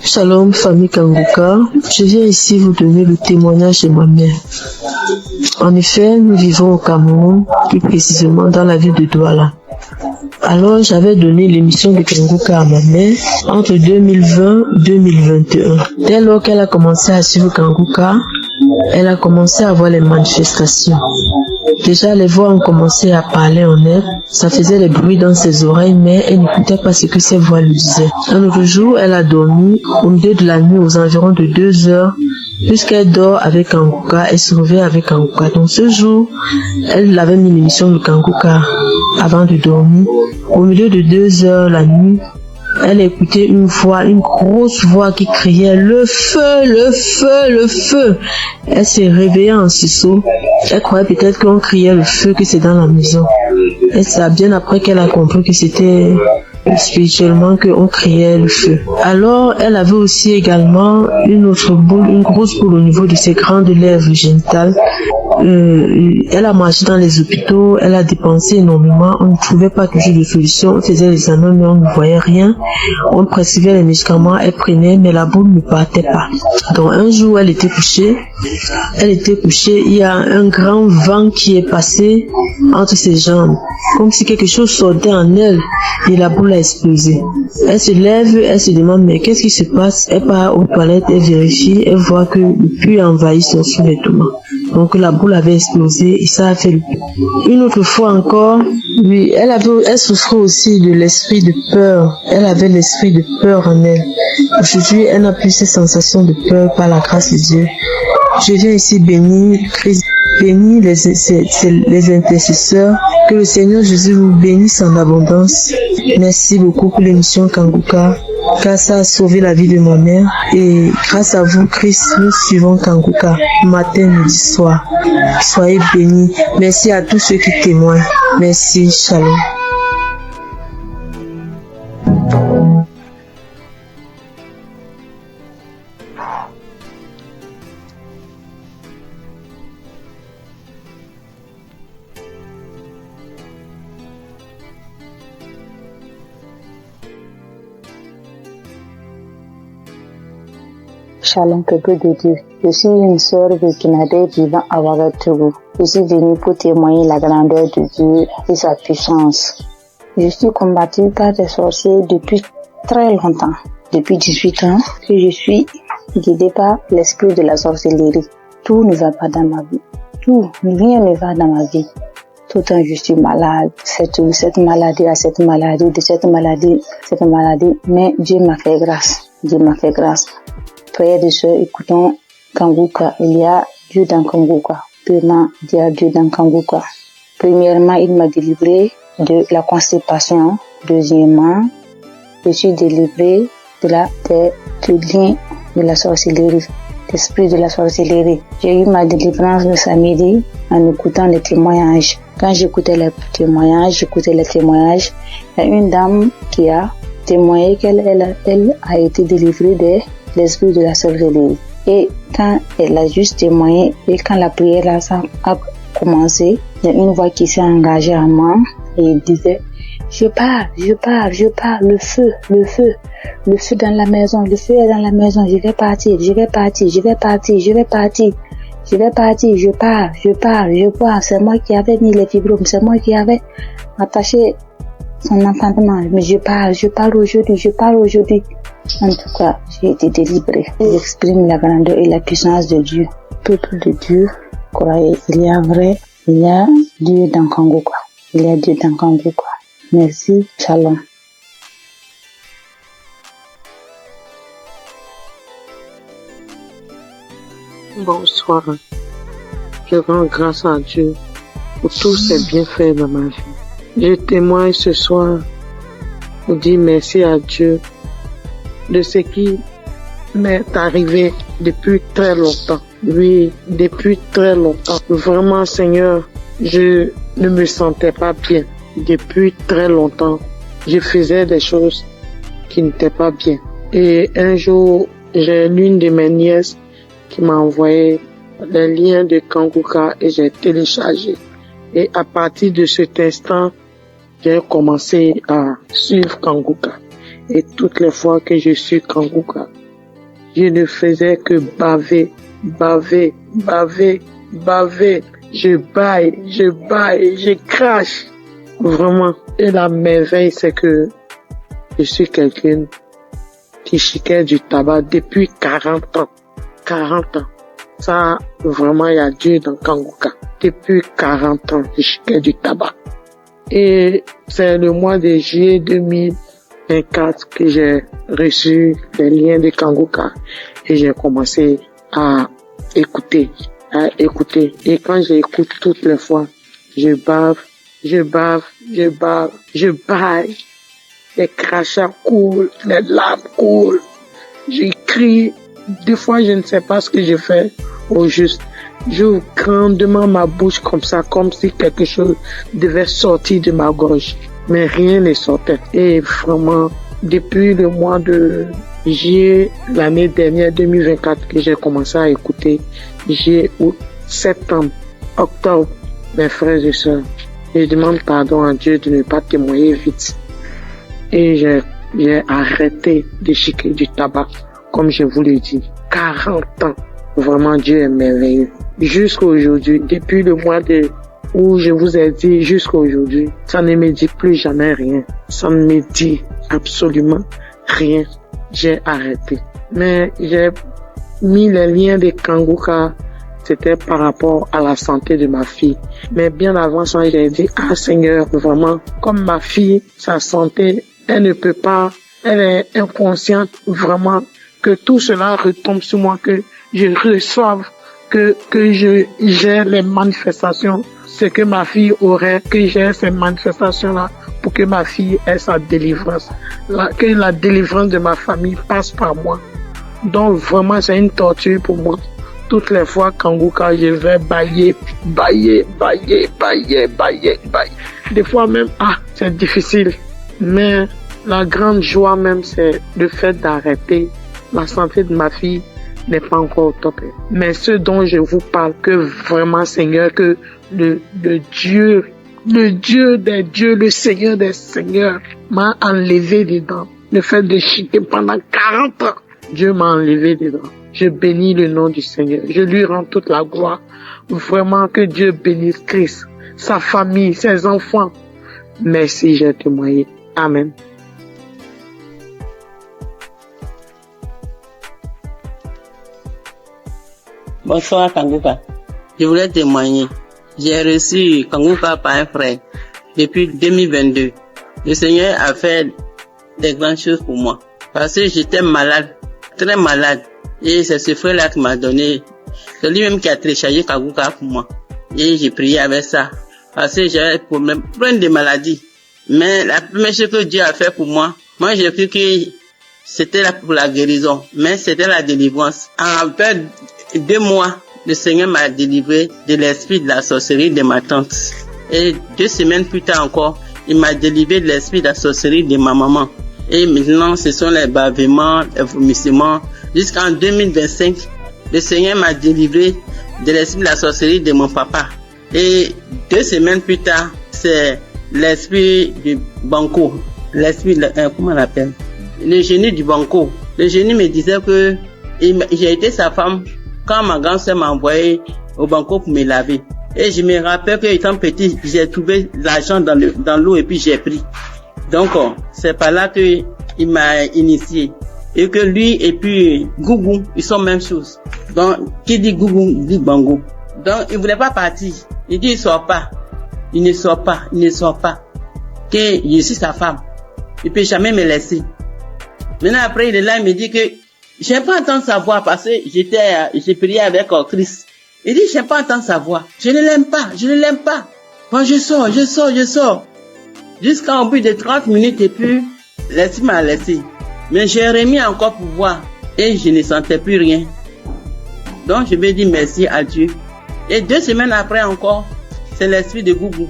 Shalom, famille Kanguka. Je viens ici vous donner le témoignage de ma mère. En effet, nous vivons au Cameroun, plus précisément dans la ville de Douala. Alors, j'avais donné l'émission de Kanguka à ma mère entre 2020 et 2021. Dès lors qu'elle a commencé à suivre Kanguka, elle a commencé à voir les manifestations. Déjà, les voix ont commencé à parler en elle. Ça faisait des bruits dans ses oreilles, mais elle n'écoutait pas ce que ses voix lui disaient. Un autre jour, elle a dormi au milieu de la nuit aux environs de 2 heures. Puisqu'elle dort avec Kanguka, elle se réveille avec Kanguka. Donc ce jour, elle avait mis l'émission de Kanguka avant de dormir. Au milieu de 2 heures la nuit, elle écoutait une voix, une grosse voix qui criait « Le feu, le feu, le feu !» Elle s'est réveillée en sursaut. Elle croyait peut-être qu'on criait le feu, que c'est dans la maison. Et c'est bien après qu'elle a compris que c'était spirituellement qu'on criait le feu. Alors, elle avait aussi également une autre boule, une grosse boule au niveau de ses grandes lèvres génitales. Elle a marché dans les hôpitaux, elle a dépensé énormément, on ne trouvait pas toujours de solution, on faisait les examens mais on ne voyait rien, on prescrivait les médicaments, elle prenait mais la boule ne partait pas. Donc un jour elle était couchée, il y a un grand vent qui est passé entre ses jambes, comme si quelque chose sortait en elle et la boule a explosé. Elle se lève, elle se demande mais qu'est-ce qui se passe? Elle part aux toilettes, elle vérifie, elle voit que le puits envahit son sous-vêtement. Donc la boule avait explosé et ça a fait le puits. Une autre fois encore, oui, elle souffrait aussi de l'esprit de peur. Elle avait l'esprit de peur en elle. Aujourd'hui, elle n'a plus ces sensations de peur par la grâce de Dieu. Je viens ici bénir Christ, bénir les intercesseurs. Que le Seigneur Jésus vous bénisse en abondance. Merci beaucoup pour l'émission Kanguka, car ça a sauvé la vie de ma mère. Et grâce à vous, Christ, nous suivons Kanguka, matin, midi, soir. Soyez bénis. Merci à tous ceux qui témoignent. Merci, shalom. Shalom, peuple de Dieu. Je suis une sœur burkinabé vivant à Ouagadougou. Je suis venue pour témoigner la grandeur de Dieu et sa puissance. Je suis combattue par des sorciers depuis très longtemps. Depuis 18 ans que je suis guidée par l'esprit de la sorcellerie. Tout ne va pas dans ma vie. tout, rien ne va dans ma vie. Tout le temps, je suis malade, cette maladie, à cette maladie, de cette maladie, mais Dieu m'a fait grâce. Dieu m'a fait grâce. Frères et sœurs, écoutons Kanguka. Il y a Dieu dans Kanguka. Premièrement, il y a Dieu dans Kanguka. Premièrement, il m'a délivré de la constipation. Deuxièmement, je suis délivré du lien de la sorcellerie, l'esprit de la sorcellerie. J'ai eu ma délivrance le samedi en écoutant les témoignages. Quand j'écoutais les témoignages, il y a une dame qui a témoigné qu'elle a été délivrée de l'esprit de la sorcellerie. Et quand elle a juste témoigné, et quand la prière a commencé, il y a une voix qui s'est engagée en moi et il disait: je pars, le feu dans la maison, je vais partir, je pars, c'est moi qui avais mis les fibromes, c'est moi qui avais attaché son enfantement, mais je pars aujourd'hui. En tout cas, j'ai été délivrée. J'exprime la grandeur et la puissance de Dieu. Peuple de Dieu, croyez, il y a Dieu dans Kanguka. Merci, shalom. Bonsoir. Je rends grâce à Dieu pour tous ses bienfaits dans ma vie. Je témoigne ce soir pour dire merci à Dieu de ce qui m'est arrivé depuis très longtemps. Oui, depuis très longtemps. Vraiment, Seigneur, je ne me sentais pas bien. Depuis très longtemps, je faisais des choses qui n'étaient pas bien. Et un jour, j'ai l'une de mes nièces qui m'a envoyé les liens de Kanguka et j'ai téléchargé. Et à partir de cet instant, j'ai commencé à suivre Kanguka. Et toutes les fois que je suis Kanguka, je ne faisais que baver. Je baille, je crache. Vraiment. Et la merveille, c'est que je suis quelqu'un qui chiquait du tabac depuis 40 ans. 40 ans. Ça, vraiment, il y a Dieu dans Kanguka. Depuis 40 ans, je chiquais du tabac. Et c'est le mois de juillet 2024 que j'ai reçu les liens de Kanguka et j'ai commencé à écouter. Et quand j'écoute toutes les fois, je bave, je baille. Les crachats coulent, les larmes coulent. Je crie. Des fois, je ne sais pas ce que je fais au juste. J'ouvre grandement ma bouche comme ça, comme si quelque chose devait sortir de ma gorge. Mais rien ne sortait. Et vraiment, depuis le mois de juillet, l'année dernière, 2024, que j'ai commencé à écouter, juillet, août, septembre, octobre, mes frères et sœurs, je demande pardon à Dieu de ne pas témoigner vite. Et j'ai arrêté de chiquer du tabac, comme je vous l'ai dit. 40 ans. Vraiment, Dieu est merveilleux. Jusqu'à aujourd'hui, depuis le mois où je vous ai dit jusqu'à aujourd'hui, ça ne me dit plus jamais rien. Ça ne me dit absolument rien. J'ai arrêté. Mais j'ai mis les liens de Kanguka, c'était par rapport à la santé de ma fille. Mais bien avant ça, j'ai dit, ah Seigneur, vraiment, comme ma fille, sa santé, elle ne peut pas, elle est inconsciente, vraiment, que tout cela retombe sur moi, que je reçoive, que j'ai les manifestations, ce que ma fille aurait, que j'ai ces manifestations-là pour que ma fille ait sa délivrance, que la délivrance de ma famille passe par moi. Donc vraiment, c'est une torture pour moi. Toutes les fois, Kanguka, je vais bailler. Des fois même, c'est difficile. Mais la grande joie même, c'est le fait d'arrêter. La santé de ma fille n'est pas encore au top. Mais ce dont je vous parle, que vraiment, Seigneur, que le Dieu des dieux, le Seigneur des seigneurs m'a enlevé dedans. Le fait de chiquer pendant 40 ans, Dieu m'a enlevé dedans. Je bénis le nom du Seigneur. Je lui rends toute la gloire. Vraiment que Dieu bénisse Christ, sa famille, ses enfants. Merci, j'ai témoigné. Amen. Bonsoir Kanguka. Je voulais témoigner. J'ai reçu Kanguka par un frère depuis 2022. Le Seigneur a fait des grandes choses pour moi. Parce que j'étais malade, très malade. Et c'est ce frère-là qui m'a donné. C'est lui-même qui a téléchargé Kanguka pour moi. Et j'ai prié avec ça. Parce que j'avais plein de maladies. Mais la première chose que Dieu a fait pour moi, j'ai cru que c'était là pour la guérison. Mais c'était la délivrance. En peu 2 mois, le Seigneur m'a délivré de l'esprit de la sorcellerie de ma tante. Et 2 semaines plus tard encore, il m'a délivré de l'esprit de la sorcellerie de ma maman. Et maintenant, ce sont les bavements, les vomissements. Jusqu'en 2025, le Seigneur m'a délivré de l'esprit de la sorcellerie de mon papa. Et 2 semaines plus tard, c'est l'esprit du banco. L'esprit, comment on l'appelle? Le génie du banco. Le génie me disait que j'ai été sa femme quand ma grand-sœur m'a envoyé au banco pour me laver. Et je me rappelle que étant petit, j'ai trouvé l'argent dans l'eau et puis j'ai pris. Donc, c'est par là que il m'a initié. Et que lui et puis Gougou, ils sont même chose. Donc, qui dit Gougou, dit Bango. Donc, il voulait pas partir. Il dit, il sort pas. Il ne sort pas. Il ne sort pas. Que je suis sa femme. Il peut jamais me laisser. Maintenant, après, il est là, il me dit que j'aime pas entendre sa voix parce que j'ai prié avec Christ. Il dit, j'aime pas entendre sa voix. Je ne l'aime pas. Je ne l'aime pas. Moi, je sors. Jusqu'à au bout de 30 minutes et puis, l'esprit m'a laissé. Mais j'ai remis encore pour voir et je ne sentais plus rien. Donc, je vais dire merci à Dieu. Et 2 semaines après encore, c'est l'esprit de Gougou.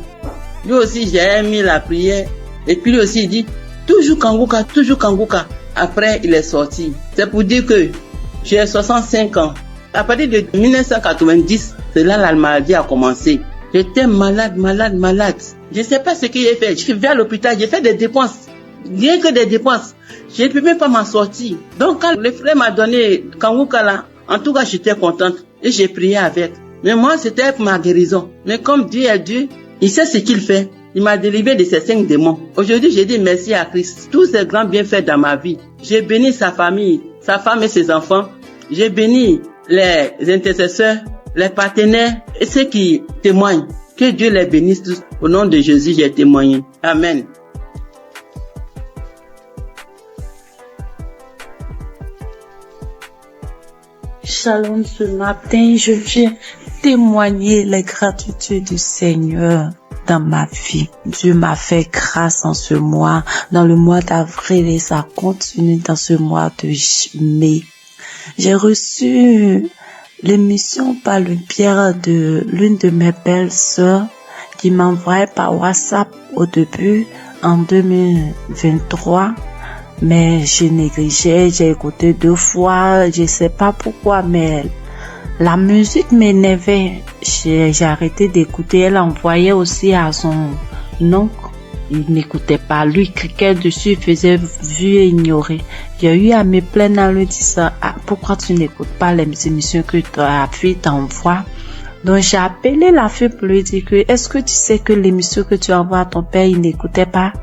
Lui aussi, j'ai mis la prière. Et puis lui aussi, il dit, toujours Kanguka, toujours Kanguka. Après, il est sorti. C'est pour dire que j'ai 65 ans. À partir de 1990, c'est là la maladie a commencé. J'étais malade. Je ne sais pas ce que j'ai fait. Je suis venu à l'hôpital, j'ai fait des dépenses. Rien que des dépenses. Je ne peux même pas m'en sortir. Donc, quand le frère m'a donné Kanguka là, en tout cas, j'étais contente. Et j'ai prié avec. Mais moi, c'était pour ma guérison. Mais comme Dieu est Dieu, il sait ce qu'il fait. Il m'a délivré de ces 5 démons. Aujourd'hui, j'ai dit merci à Christ. Tous ces grands bienfaits dans ma vie. J'ai béni sa famille, sa femme et ses enfants. J'ai béni les intercesseurs, les partenaires et ceux qui témoignent. Que Dieu les bénisse tous. Au nom de Jésus, j'ai témoigné. Amen. Shalom, ce matin, je viens témoigner les gratitudes du Seigneur dans ma vie. Dieu m'a fait grâce en ce mois, dans le mois d'avril, et ça continue dans ce mois de mai. J'ai reçu l'émission par le biais de l'une de mes belles sœurs qui m'envoyait par WhatsApp au début en 2023. Mais je négligeais, j'ai écouté 2 fois, je sais pas pourquoi, mais la musique m'énervait. J'ai arrêté d'écouter. Elle envoyait aussi à son oncle. Il n'écoutait pas. Lui, cliquait dessus, il faisait vu et ignorer. J'ai eu à me plaindre en lui disant, pourquoi tu n'écoutes pas les émissions que ta fille t'envoie? Donc, j'ai appelé la fille pour lui dire que, est-ce que tu sais que l'émission que tu envoies à ton père, il n'écoutait pas?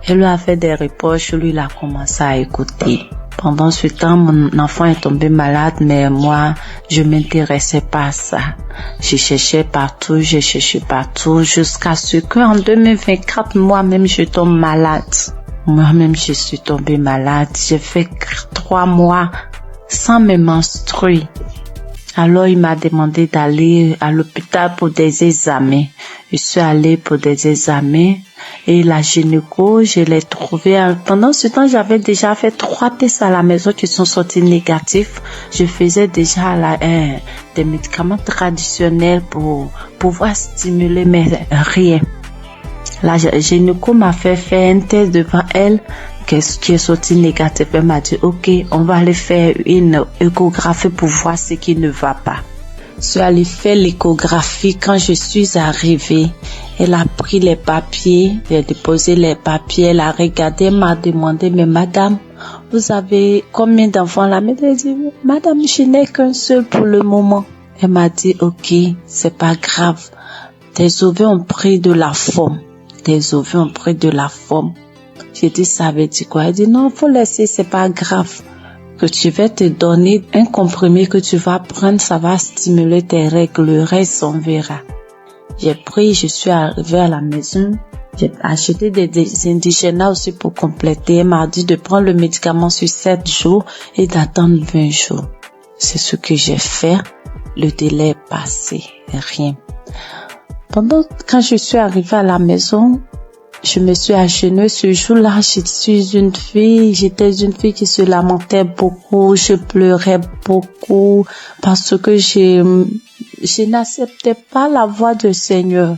Elle lui a fait des reproches, lui, il a commencé à écouter. Pendant ce temps, mon enfant est tombé malade, mais moi, je m'intéressais pas à ça. J'ai cherché partout, jusqu'à ce qu'en 2024, moi-même, je tombe malade. Moi-même, je suis tombée malade. J'ai fait 3 mois sans me menstruer. Alors, il m'a demandé d'aller à l'hôpital pour des examens. Je suis allée pour des examens et la gynéco, je l'ai trouvée. Pendant ce temps, j'avais déjà fait 3 tests à la maison qui sont sortis négatifs. Je faisais déjà des médicaments traditionnels pour pouvoir stimuler, mais rien. La gynéco m'a fait faire un test devant elle qui est sorti négatif. Elle m'a dit, ok, on va aller faire une échographie pour voir ce qui ne va pas. Je suis allée faire l'échographie. Quand je suis arrivée, elle a pris les papiers, elle a déposé les papiers, elle a regardé, elle m'a demandé, mais madame, vous avez combien d'enfants là? Elle a dit, madame, je n'ai qu'un seul pour le moment. Elle m'a dit, ok, c'est pas grave. Tes ovaires ont pris de la forme. J'ai dit, ça veut dire quoi? Elle dit, non, faut laisser, c'est pas grave. que tu vas te donner un comprimé que tu vas prendre, ça va stimuler tes règles, le reste on verra. J'ai pris, je suis arrivée à la maison, j'ai acheté des indigénas aussi pour compléter. Elle m'a dit de prendre le médicament sur 7 jours et d'attendre 20 jours. C'est ce que j'ai fait. Le délai est passé, rien. Quand je suis arrivée à la maison, je me suis agenouillée ce jour-là. J'étais une fille qui se lamentait beaucoup, je pleurais beaucoup parce que je n'acceptais pas la voix du Seigneur.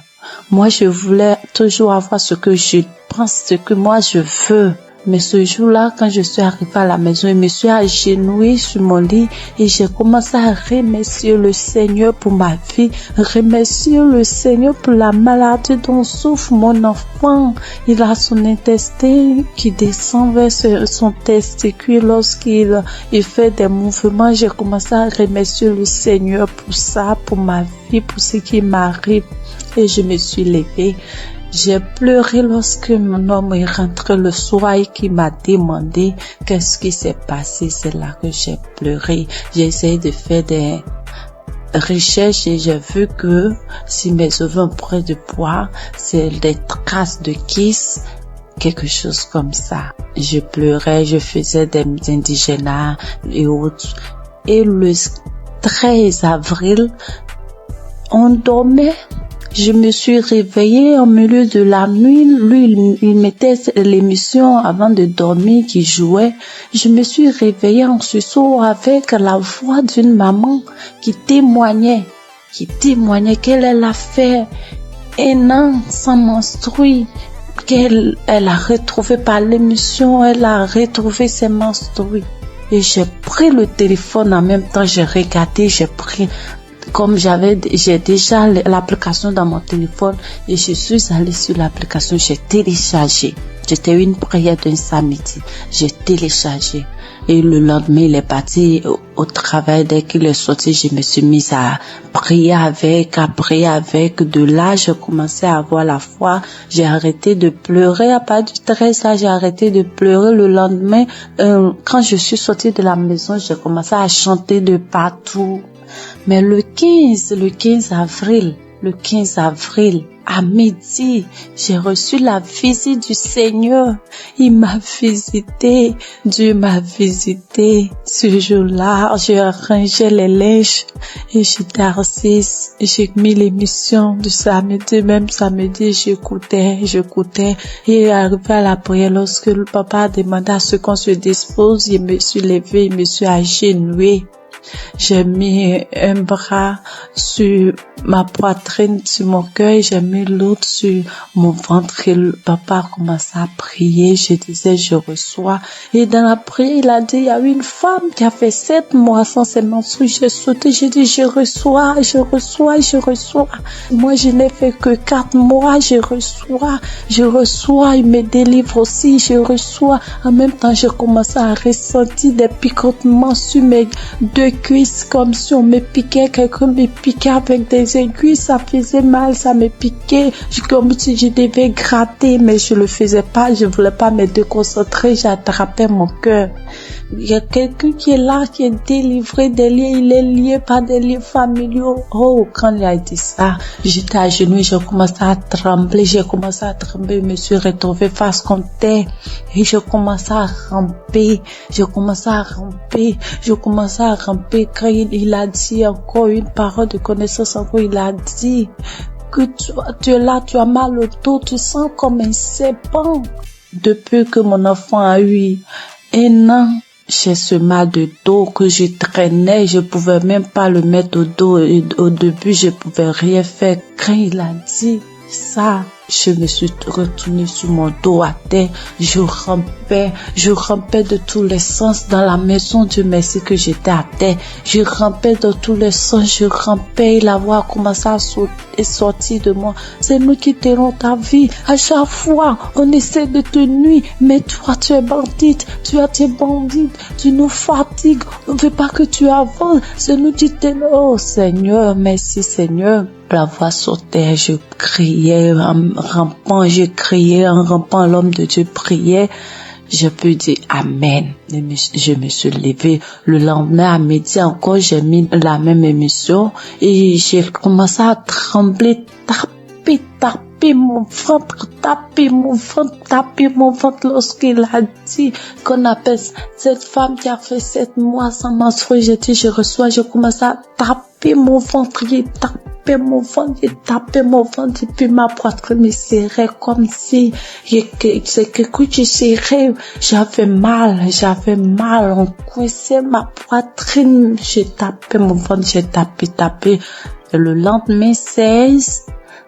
Moi, je voulais toujours avoir ce que je pense, ce que moi je veux. Mais ce jour-là, quand je suis arrivée à la maison, je me suis agenouillée sur mon lit et j'ai commencé à remercier le Seigneur pour ma vie, remercier le Seigneur pour la maladie dont souffre mon enfant. Il a son intestin qui descend vers son testicule lorsqu'il fait des mouvements. J'ai commencé à remercier le Seigneur pour ça, pour ma vie, pour ce qui m'arrive. Et je me suis levée. J'ai pleuré lorsque mon homme est rentré le soir et qui m'a demandé qu'est-ce qui s'est passé. C'est là que j'ai pleuré. J'ai essayé de faire des recherches et j'ai vu que si mes ovaires près de poids, c'est des traces de kiss, quelque chose comme ça. Je pleurais, je faisais des indigénas et autres. Et le 13 avril, on dormait. Je me suis réveillée au milieu de la nuit. Lui, il mettait l'émission avant de dormir qui jouait. Je me suis réveillée en sursaut avec la voix d'une maman qui témoignait qu'elle a fait 1 an sans menstruer, qu'elle a retrouvé par l'émission, elle a retrouvé ses menstrues. Et j'ai pris le téléphone en même temps, j'ai regardé, comme j'ai déjà l'application dans mon téléphone et je suis allée sur l'application, j'ai téléchargé. C'était une prière d'un samedi. J'ai téléchargé. Et le lendemain, il est parti au travail. Dès qu'il est sorti, je me suis mise à prier avec. De là, j'ai commencé à avoir la foi. J'ai arrêté de pleurer. À partir du 13, là, j'ai arrêté de pleurer. Le lendemain, quand je suis sortie de la maison, j'ai commencé à chanter de partout. Mais le 15 avril, à midi, j'ai reçu la visite du Seigneur. Il m'a visité, Dieu m'a visité. Ce jour-là, j'ai rangé les linges et j'étais assise. J'ai mis l'émission du samedi, même samedi, j'écoutais. Et arrivé à la prière, lorsque le papa a demandé à ce qu'on se dispose, je me suis levée, je me suis agenouillée. J'ai mis un bras sur ma poitrine, sur mon cœur, j'ai mis l'autre sur mon ventre et le papa a commencé à prier. Je disais, je reçois. Et dans la prière, il a dit, il y a une femme qui a fait 7 mois sans ses menstrues. J'ai sauté, j'ai dit, je reçois. Moi, je n'ai fait que 4 mois, je reçois. Il me délivre aussi, je reçois. En même temps, j'ai commencé à ressentir des picotements sur mes 2 cuisses, comme si on me piquait, quelqu'un me piquait avec des aiguilles, ça faisait mal, ça me piquait, comme si je devais gratter, mais je le faisais pas, je voulais pas me déconcentrer, j'attrapais mon cœur. Il y a quelqu'un qui est là, qui est délivré des liens, il est lié par des liens familiaux. Oh, quand il a dit ça, j'étais à genoux, j'ai commencé à trembler, je me suis retrouvée face contre terre et je commençais à ramper. Quand il a dit encore une parole de connaissance, encore il a dit que tu es là, tu as mal au dos, tu sens comme un serpent. Depuis que mon enfant a eu 1 an, j'ai ce mal de dos que je traînais, je pouvais même pas le mettre au dos et au début je pouvais rien faire. Quand il a dit ça, je me suis retournée sur mon dos à terre, je rampais de tous les sens dans la maison. Dieu merci que j'étais à terre, je rampais dans tous les sens, et la voix a commencé à sortir de moi. C'est nous qui t'aurons ta vie. À chaque fois, on essaie de te nuire, mais toi, tu es bandite, tu nous fatigues, on ne veut pas que tu avances. C'est nous qui t'aimons. Oh Seigneur, merci Seigneur. La voix sautait, je criais en rampant, l'homme de Dieu priait. je peux dire Amen. Je me suis levée. Le lendemain à midi encore, j'ai mis la même émission et j'ai commencé à trembler, taper mon ventre lorsqu'il a dit qu'on appelle cette femme qui a fait 7 mois sans menstruer. J'ai dit, je commence à taper mon ventre, j'ai tapé mon ventre et puis ma poitrine me serrait comme si c'est quelque chose qui serrait. J'avais mal, on coinçait ma poitrine, j'ai tapé mon ventre, j'ai tapé. Et le lendemain 16,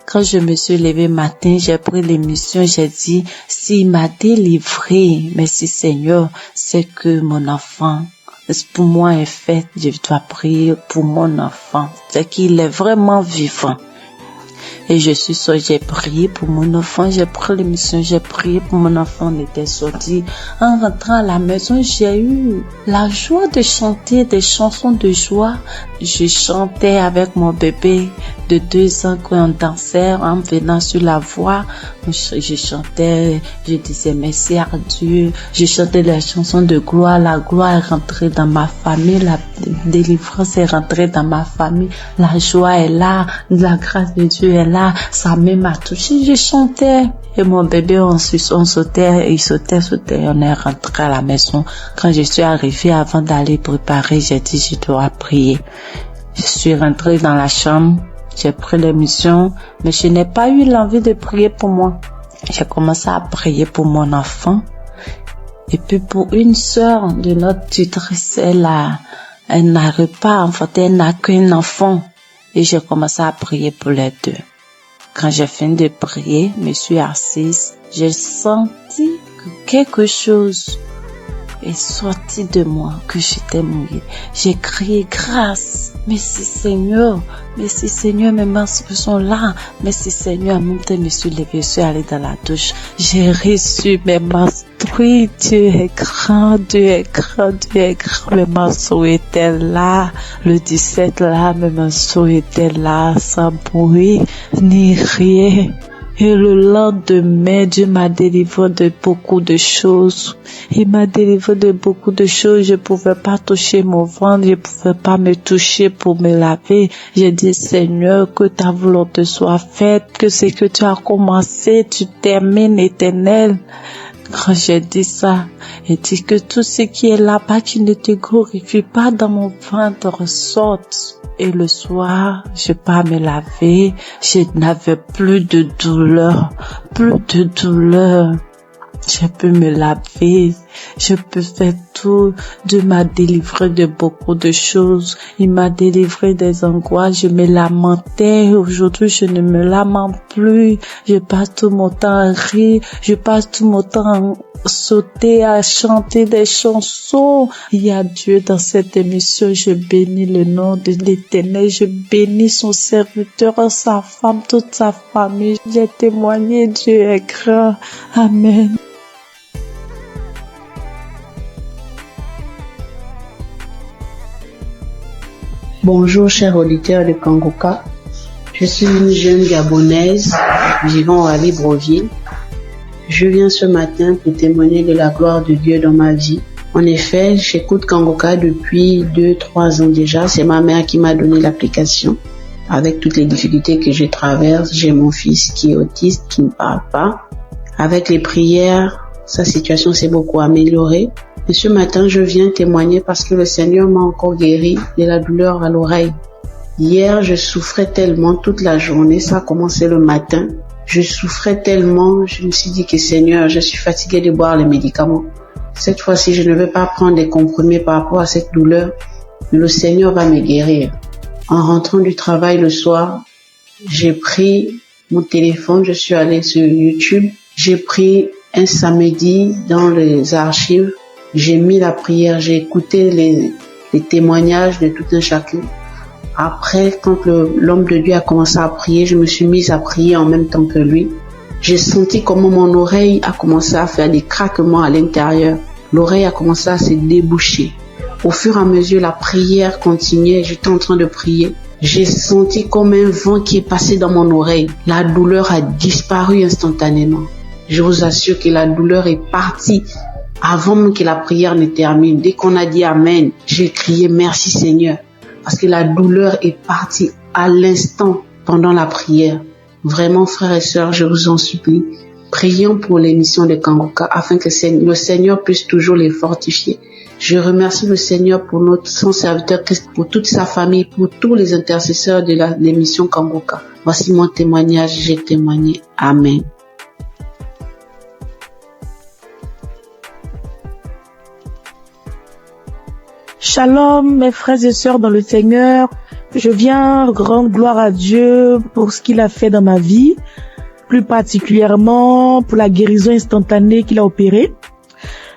quand je me suis levée matin, j'ai pris l'émission, j'ai dit, s'il m'a délivré, merci Seigneur, c'est que mon enfant, pour moi est fait, je dois prier pour mon enfant, c'est qu'il est vraiment vivant. Et j'ai prié pour mon enfant, j'ai pris l'émission, j'ai prié pour mon enfant, on était sortis. En rentrant à la maison, j'ai eu la joie de chanter des chansons de joie. Je chantais avec mon bébé de 2 ans quand on dansait en venant sur la voie. Je chantais, je disais merci à Dieu. Je chantais les chansons de gloire. La gloire est rentrée dans ma famille, la délivrance est rentrée dans ma famille. La joie est là, la grâce de Dieu est là. Sa main m'a touché, je chantais. Et mon bébé, on sautait, il sautait. On est rentré à la maison. Quand je suis arrivée, avant d'aller préparer, j'ai dit, je dois prier. Je suis rentrée dans la chambre. J'ai pris l'émission, mais je n'ai pas eu l'envie de prier pour moi. J'ai commencé à prier pour mon enfant. Et puis pour une sœur de notre tutrice, elle n'arrive pas à enfanter, elle n'a qu'un enfant. Et j'ai commencé à prier pour les deux. Quand j'ai fini de prier, je me suis assise. J'ai senti que quelque chose est sorti de moi, que j'étais mouillée. J'ai crié grâce. Merci Seigneur, mes masses sont là. Merci Seigneur, en même temps, je me suis levée, je suis allée dans la douche. J'ai reçu mes masses. Oui, Dieu est grand, mes masses étaient là. Le 17 là, mes masses étaient là, sans bruit, ni rien. Et le lendemain, Dieu m'a délivré de beaucoup de choses. Il m'a délivré de beaucoup de choses. Je pouvais pas toucher mon ventre, je pouvais pas me toucher pour me laver. J'ai dit, Seigneur, que ta volonté soit faite, que ce que tu as commencé, tu termines, Éternel. Quand j'ai dit ça, j'ai dit que tout ce qui est là-bas qui ne te glorifie pas dans mon ventre sorte. Et le soir, je pas me laver, je n'avais plus de douleur. Je peux me laver, je peux faire tout. Dieu m'a délivré de beaucoup de choses. Il m'a délivré des angoisses. Je me lamentais. Aujourd'hui, je ne me lamente plus. Je passe tout mon temps à rire. Je passe tout mon temps à sauter, à chanter des chansons. Il y a Dieu dans cette émission. Je bénis le nom de l'Éternel. Je bénis son serviteur, sa femme, toute sa famille. J'ai témoigné. Dieu est grand. Amen. Bonjour chers auditeurs de Kangoka, je suis une jeune Gabonaise vivant à Libreville. Je viens ce matin pour témoigner de la gloire de Dieu dans ma vie. En effet, j'écoute Kangoka depuis 2-3 ans déjà. C'est ma mère qui m'a donné l'application. Avec toutes les difficultés que je traverse, j'ai mon fils qui est autiste, qui ne parle pas. Avec les prières, sa situation s'est beaucoup améliorée. Et ce matin, je viens témoigner parce que le Seigneur m'a encore guéri de la douleur à l'oreille. Hier, je souffrais tellement toute la journée. Ça a commencé le matin. Je souffrais tellement. Je me suis dit que Seigneur, je suis fatiguée de boire les médicaments. Cette fois-ci, je ne vais pas prendre des comprimés par rapport à cette douleur. Le Seigneur va me guérir. En rentrant du travail le soir, j'ai pris mon téléphone. Je suis allée sur YouTube. J'ai pris un samedi dans les archives. J'ai mis la prière, j'ai écouté les témoignages de tout un chacun. Après, quand l'homme de Dieu a commencé à prier, je me suis mise à prier en même temps que lui. J'ai senti comment mon oreille a commencé à faire des craquements à l'intérieur. L'oreille a commencé à se déboucher. Au fur et à mesure, la prière continuait. J'étais en train de prier. J'ai senti comme un vent qui est passé dans mon oreille. La douleur a disparu instantanément. Je vous assure que la douleur est partie Avant même que la prière ne termine, dès qu'on a dit Amen, j'ai crié merci Seigneur. Parce que la douleur est partie à l'instant pendant la prière. Vraiment, frères et sœurs, je vous en supplie, prions pour l'émission de Kangoka afin que le Seigneur puisse toujours les fortifier. Je remercie le Seigneur pour son serviteur Christ, pour toute sa famille, pour tous les intercesseurs de l'émission Kangoka. Voici mon témoignage, j'ai témoigné. Amen. Shalom, mes frères et sœurs dans le Seigneur. Je viens rendre gloire à Dieu pour ce qu'il a fait dans ma vie, plus particulièrement pour la guérison instantanée qu'il a opérée.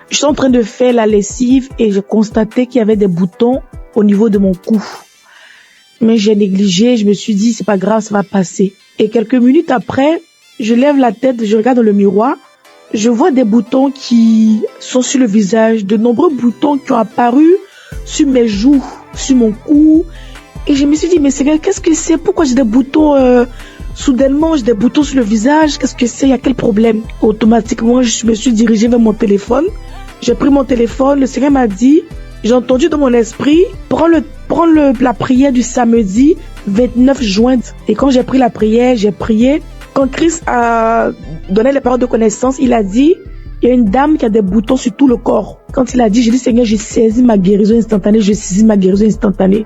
Je suis en train de faire la lessive et je constatais qu'il y avait des boutons au niveau de mon cou. Mais j'ai négligé, je me suis dit c'est pas grave, ça va passer. Et quelques minutes après, je lève la tête, je regarde dans le miroir, je vois des boutons qui sont sur le visage, de nombreux boutons qui ont apparu sur mes joues, sur mon cou. Et je me suis dit, mais Seigneur, qu'est-ce que c'est? Pourquoi j'ai des boutons soudainement, j'ai des boutons sur le visage? Qu'est-ce que c'est? Il y a quel problème? Automatiquement, je me suis dirigée vers mon téléphone. J'ai pris mon téléphone. Le Seigneur m'a dit, j'ai entendu dans mon esprit, prends la prière du samedi 29 juin. Et quand j'ai pris la prière, j'ai prié. Quand Christ a donné les paroles de connaissance, il a dit, il y a une dame qui a des boutons sur tout le corps. Quand il a dit, j'ai dit, Seigneur, j'ai saisi ma guérison instantanée, j'ai saisi ma guérison instantanée.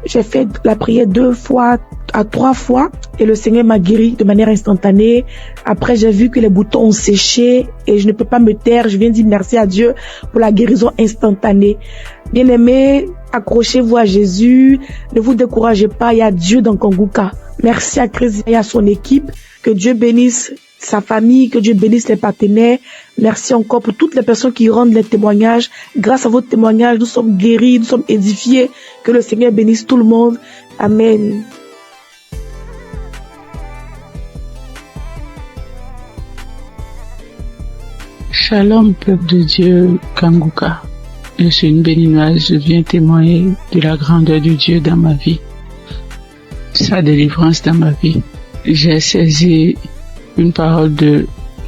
J'ai fait la prière 2 fois à 3 fois et le Seigneur m'a guéri de manière instantanée. Après, j'ai vu que les boutons ont séché et je ne peux pas me taire. Je viens dire merci à Dieu pour la guérison instantanée. Bien-aimés, accrochez-vous à Jésus. Ne vous découragez pas. Il y a Dieu dans Kangoka. Merci à Christ et à son équipe. Que Dieu bénisse sa famille, que Dieu bénisse les partenaires. Merci encore pour toutes les personnes qui rendent les témoignages. Grâce à votre témoignage, nous sommes guéris, nous sommes édifiés. Que le Seigneur bénisse tout le monde. Amen. Shalom, peuple de Dieu, Kangoka. Je suis une béninoise, je viens témoigner de la grandeur de Dieu dans ma vie, sa délivrance dans ma vie. J'ai saisi une parole de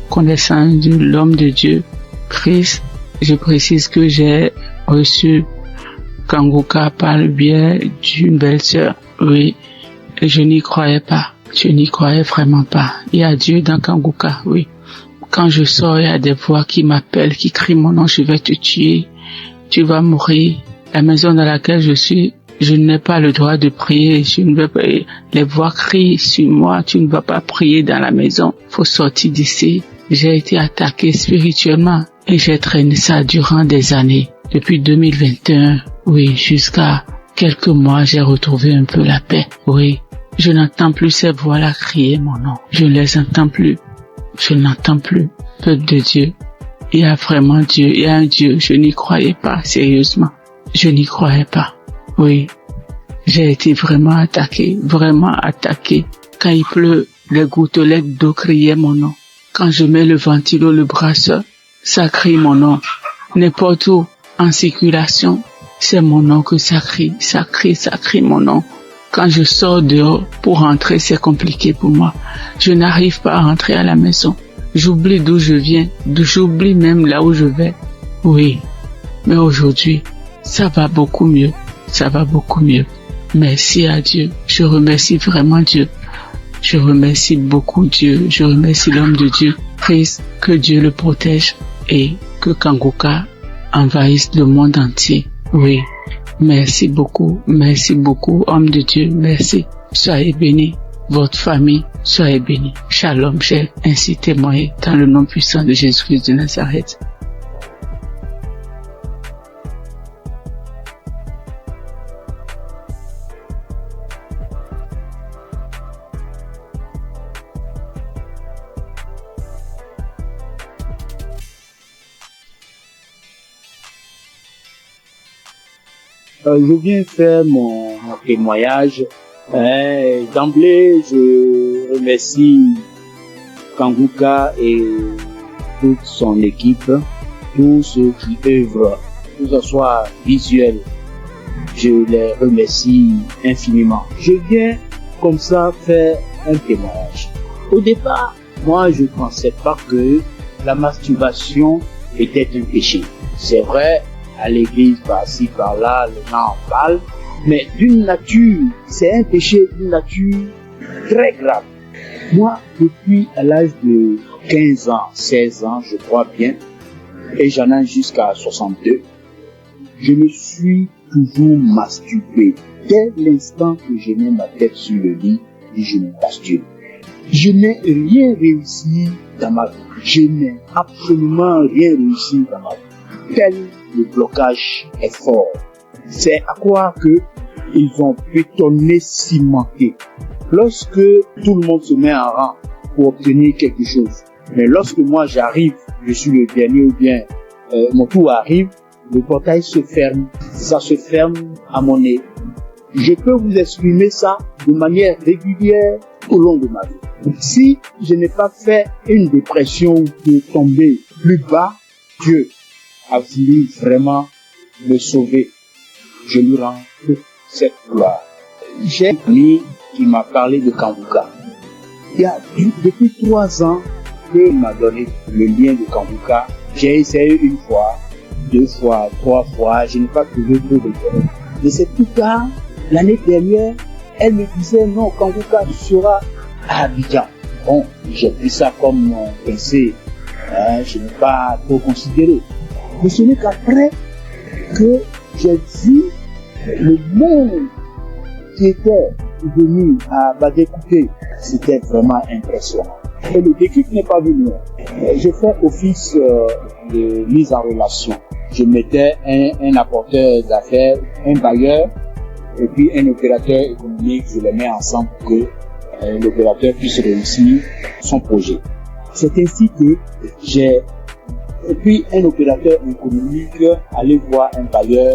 connaissance de l'homme de Dieu, Christ. Je précise que j'ai reçu Kangoka par le biais d'une belle-sœur. Oui, je n'y croyais pas. Je n'y croyais vraiment pas. Il y a Dieu dans Kangoka, oui. Quand je sors, il y a des voix qui m'appellent, qui crient mon nom, je vais te tuer, tu vas mourir. La maison dans laquelle je suis, je n'ai pas le droit de prier, je ne veux pas, les voix crient sur moi, tu ne vas pas prier dans la maison, faut sortir d'ici. J'ai été attaqué spirituellement et j'ai traîné ça durant des années. Depuis 2021, oui, jusqu'à quelques mois, j'ai retrouvé un peu la paix. Oui, je n'entends plus ces voix-là crier mon nom, je ne les entends plus. Je n'entends plus. Peuple de Dieu, il y a vraiment Dieu, il y a un Dieu. Je n'y croyais pas, sérieusement. Je n'y croyais pas. Oui, j'ai été vraiment attaqué. Quand il pleut, les gouttelettes d'eau criaient mon nom. Quand je mets le ventilo, le brasseur, ça crie mon nom. N'importe où, en circulation, c'est mon nom que ça crie mon nom. Quand je sors dehors pour rentrer, c'est compliqué pour moi. Je n'arrive pas à rentrer à la maison. J'oublie d'où je viens, j'oublie même là où je vais. Oui, mais aujourd'hui, ça va beaucoup mieux. Merci à Dieu. Je remercie vraiment Dieu. Je remercie beaucoup Dieu. Je remercie l'homme de Dieu. Christ, que Dieu le protège et que Kangoka envahisse le monde entier. Oui. Merci beaucoup, homme de Dieu, merci. Soyez bénis, votre famille, soyez bénis. Shalom, j'ai ainsi témoigné dans le nom puissant de Jésus-Christ de Nazareth. Je viens faire mon témoignage. D'emblée, je remercie Kangoka et toute son équipe, tous ceux qui œuvrent, que ce soit visuel. Je les remercie infiniment. Je viens comme ça faire un témoignage. Au départ, moi, je ne pensais pas que la masturbation était un péché. C'est vrai, à l'église, par-ci, par-là, les gens en parlent, mais d'une nature, c'est un péché d'une nature très grave. Moi, depuis à l'âge de 15 ans, 16 ans, je crois bien, et j'en ai jusqu'à 62, je me suis toujours masturbé. Dès l'instant que je mets ma tête sur le lit, je me masturbe. Je n'ai rien réussi dans ma vie. Je n'ai absolument rien réussi dans ma vie. Tel le blocage est fort. C'est à croire que ils ont bétonné, cimenté. Lorsque tout le monde se met en rang pour obtenir quelque chose, mais lorsque moi j'arrive, je suis le dernier ou bien mon tour arrive, le portail se ferme. Ça se ferme à mon nez. Je peux vous exprimer ça de manière régulière au long de ma vie. Si je n'ai pas fait une dépression de tomber plus bas, Dieu a voulu vraiment me sauver. Je lui rends toute cette gloire. J'ai un ami qui m'a parlé de Kanguka. Il y a depuis 3 ans qu'il m'a donné le lien de Kanguka. J'ai essayé 1 fois, 2 fois, 3 fois, je n'ai pas trouvé trop de temps. Et c'est plus tard, l'année dernière, elle me disait non, Kanguka sera à Abidjan. Bon, j'ai pris ça comme mon pensée, je n'ai pas trop considéré. Mais ce n'est qu'après que j'ai vu le monde qui était venu à Badekouté, c'était vraiment impressionnant. Et le déclic n'est pas venu. J'ai fait office de mise en relation. Je mettais un apporteur d'affaires, un bailleur, et puis un opérateur économique, je les mets ensemble pour que l'opérateur puisse réussir son projet. C'est ainsi que j'ai, et puis un opérateur économique allait voir un bailleur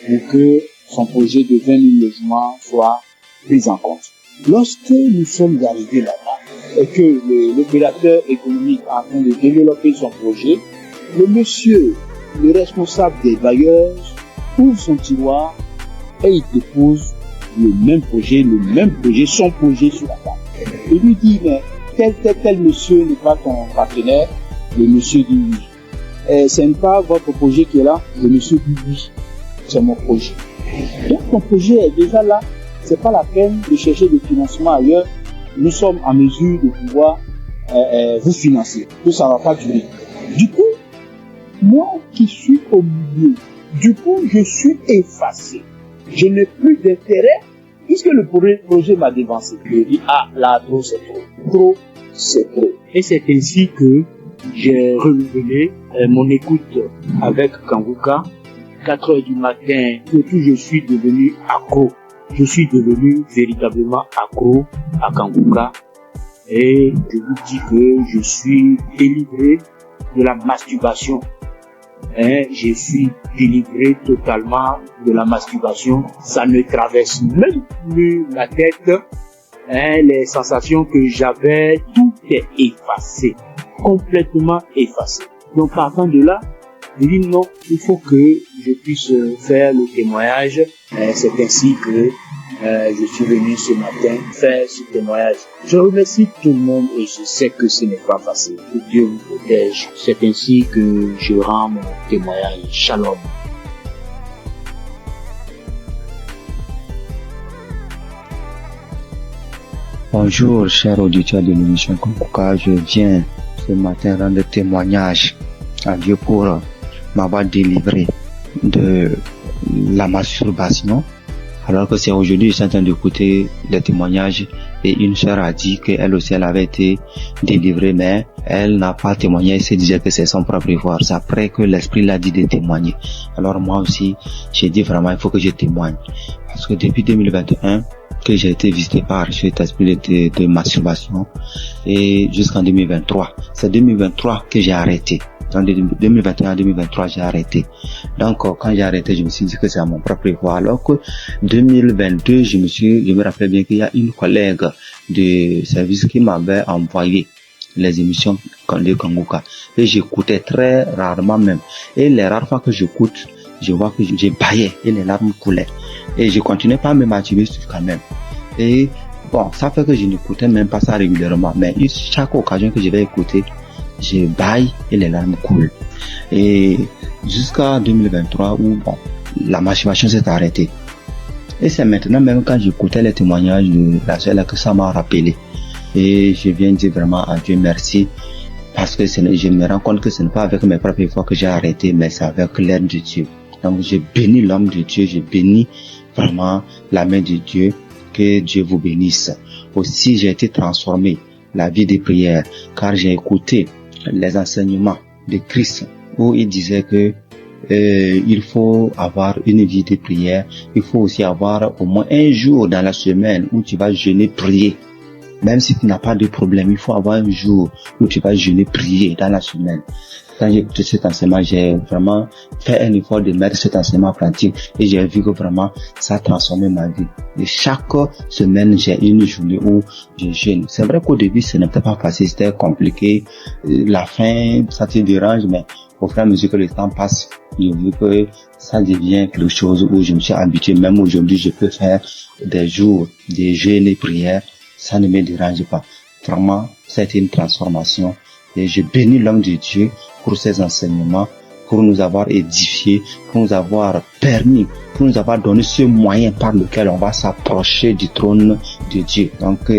pour que son projet de 20 000 logements soit pris en compte. Lorsque nous sommes arrivés là-bas et que l'opérateur économique est en train de développer son projet, le monsieur, le responsable des bailleurs, ouvre son tiroir et il dépose le même projet, son projet sur la table. Il lui dit, mais tel monsieur n'est pas ton partenaire. Le monsieur dit oui. Ce n'est pas votre projet qui est là. Le monsieur dit oui. C'est mon projet. Donc ton projet est déjà là. C'est pas la peine de chercher des financements ailleurs. Nous sommes en mesure de pouvoir vous financer. Tout ça va pas durer. Du coup, moi qui suis au milieu, je suis effacé. Je n'ai plus d'intérêt puisque le projet m'a dévancé. Je dis, là, trop, c'est trop. Trop, c'est trop. Et c'est ainsi que j'ai renouvelé mon écoute avec Kanguka. 4 heures du matin, depuis je suis devenu accro. Je suis devenu véritablement accro à Kanguka. Et je vous dis que je suis délivré de la masturbation. Je suis délivré totalement de la masturbation. Ça ne traverse même plus la tête. Les sensations que j'avais, tout est effacé. Complètement effacé. Donc partant de là, je dis non, il faut que je puisse faire le témoignage. C'est ainsi que je suis venu ce matin faire ce témoignage. Je remercie tout le monde et je sais que ce n'est pas facile. Que Dieu vous protège. C'est ainsi que je rends mon témoignage. Shalom. Bonjour, chers auditeurs de l'émission Kanguka. Je viens ce matin rendre témoignage à Dieu pour m'avoir délivré de la masturbation. Alors que c'est aujourd'hui, je suis en train d'écouter les témoignages et une sœur a dit qu'elle aussi, elle avait été délivrée, mais elle n'a pas témoigné, elle se disait que c'est son propre effort. C'est après que l'Esprit l'a dit de témoigner. Alors moi aussi, j'ai dit vraiment, il faut que je témoigne. Parce que depuis 2021, que j'ai été visité par cet esprit de masturbation et jusqu'en 2023. C'est 2023 que j'ai arrêté. En 2021 2023, j'ai arrêté. Donc, quand j'ai arrêté, je me suis dit que c'est à mon propre effort. Alors que 2022, je me rappelle bien qu'il y a une collègue de service qui m'avait envoyé les émissions de Kanguka. Et j'écoutais très rarement même. Et les rares fois que j'écoute, je vois que j'ai baillé et les larmes coulaient. Et je continuais pas à me masturber quand même. Et bon, ça fait que je n'écoutais même pas ça régulièrement. Mais chaque occasion que je vais écouter, je baille et les larmes coulent. Et jusqu'à 2023 où la masturbation s'est arrêtée. Et c'est maintenant même quand j'écoutais les témoignages de la soeur que ça m'a rappelé. Et je viens dire vraiment à Dieu merci, parce que je me rends compte que ce n'est pas avec mes propres efforts que j'ai arrêté, mais c'est avec l'aide de Dieu. Donc je bénis l'homme de Dieu, je bénis vraiment la main de Dieu, que Dieu vous bénisse. Aussi j'ai été transformé, la vie de prière, car j'ai écouté les enseignements de Christ, où il disait que il faut avoir une vie de prière, il faut aussi avoir au moins un jour dans la semaine où tu vas jeûner, prier. Même si tu n'as pas de problème, il faut avoir un jour où tu vas jeûner, prier dans la semaine. Quand j'ai écouté cet enseignement, j'ai vraiment fait un effort de mettre cet enseignement en pratique et j'ai vu que vraiment ça a transformé ma vie. Et chaque semaine, j'ai une journée où je jeûne. C'est vrai qu'au début, ce n'était pas facile, c'était compliqué. La faim, ça te dérange, mais au fur et à mesure que le temps passe, j'ai vu que ça devient quelque chose où je me suis habitué. Même aujourd'hui, je peux faire des jours de jeûne et prière. Ça ne me dérange pas. Vraiment, c'est une transformation. Et je bénis l'homme de Dieu pour ses enseignements, pour nous avoir édifiés, pour nous avoir permis, pour nous avoir donné ce moyen par lequel on va s'approcher du trône de Dieu. Donc,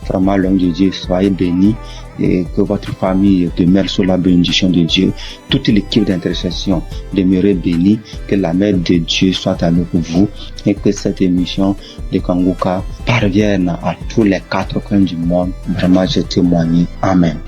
vraiment, l'homme de Dieu, soyez bénis et que votre famille demeure sous la bénédiction de Dieu. Toute l'équipe d'intercession demeure bénie, que la main de Dieu soit avec vous et que cette émission de Kanguka parvienne à tous les 4 coins du monde. Vraiment, je témoigne. Amen.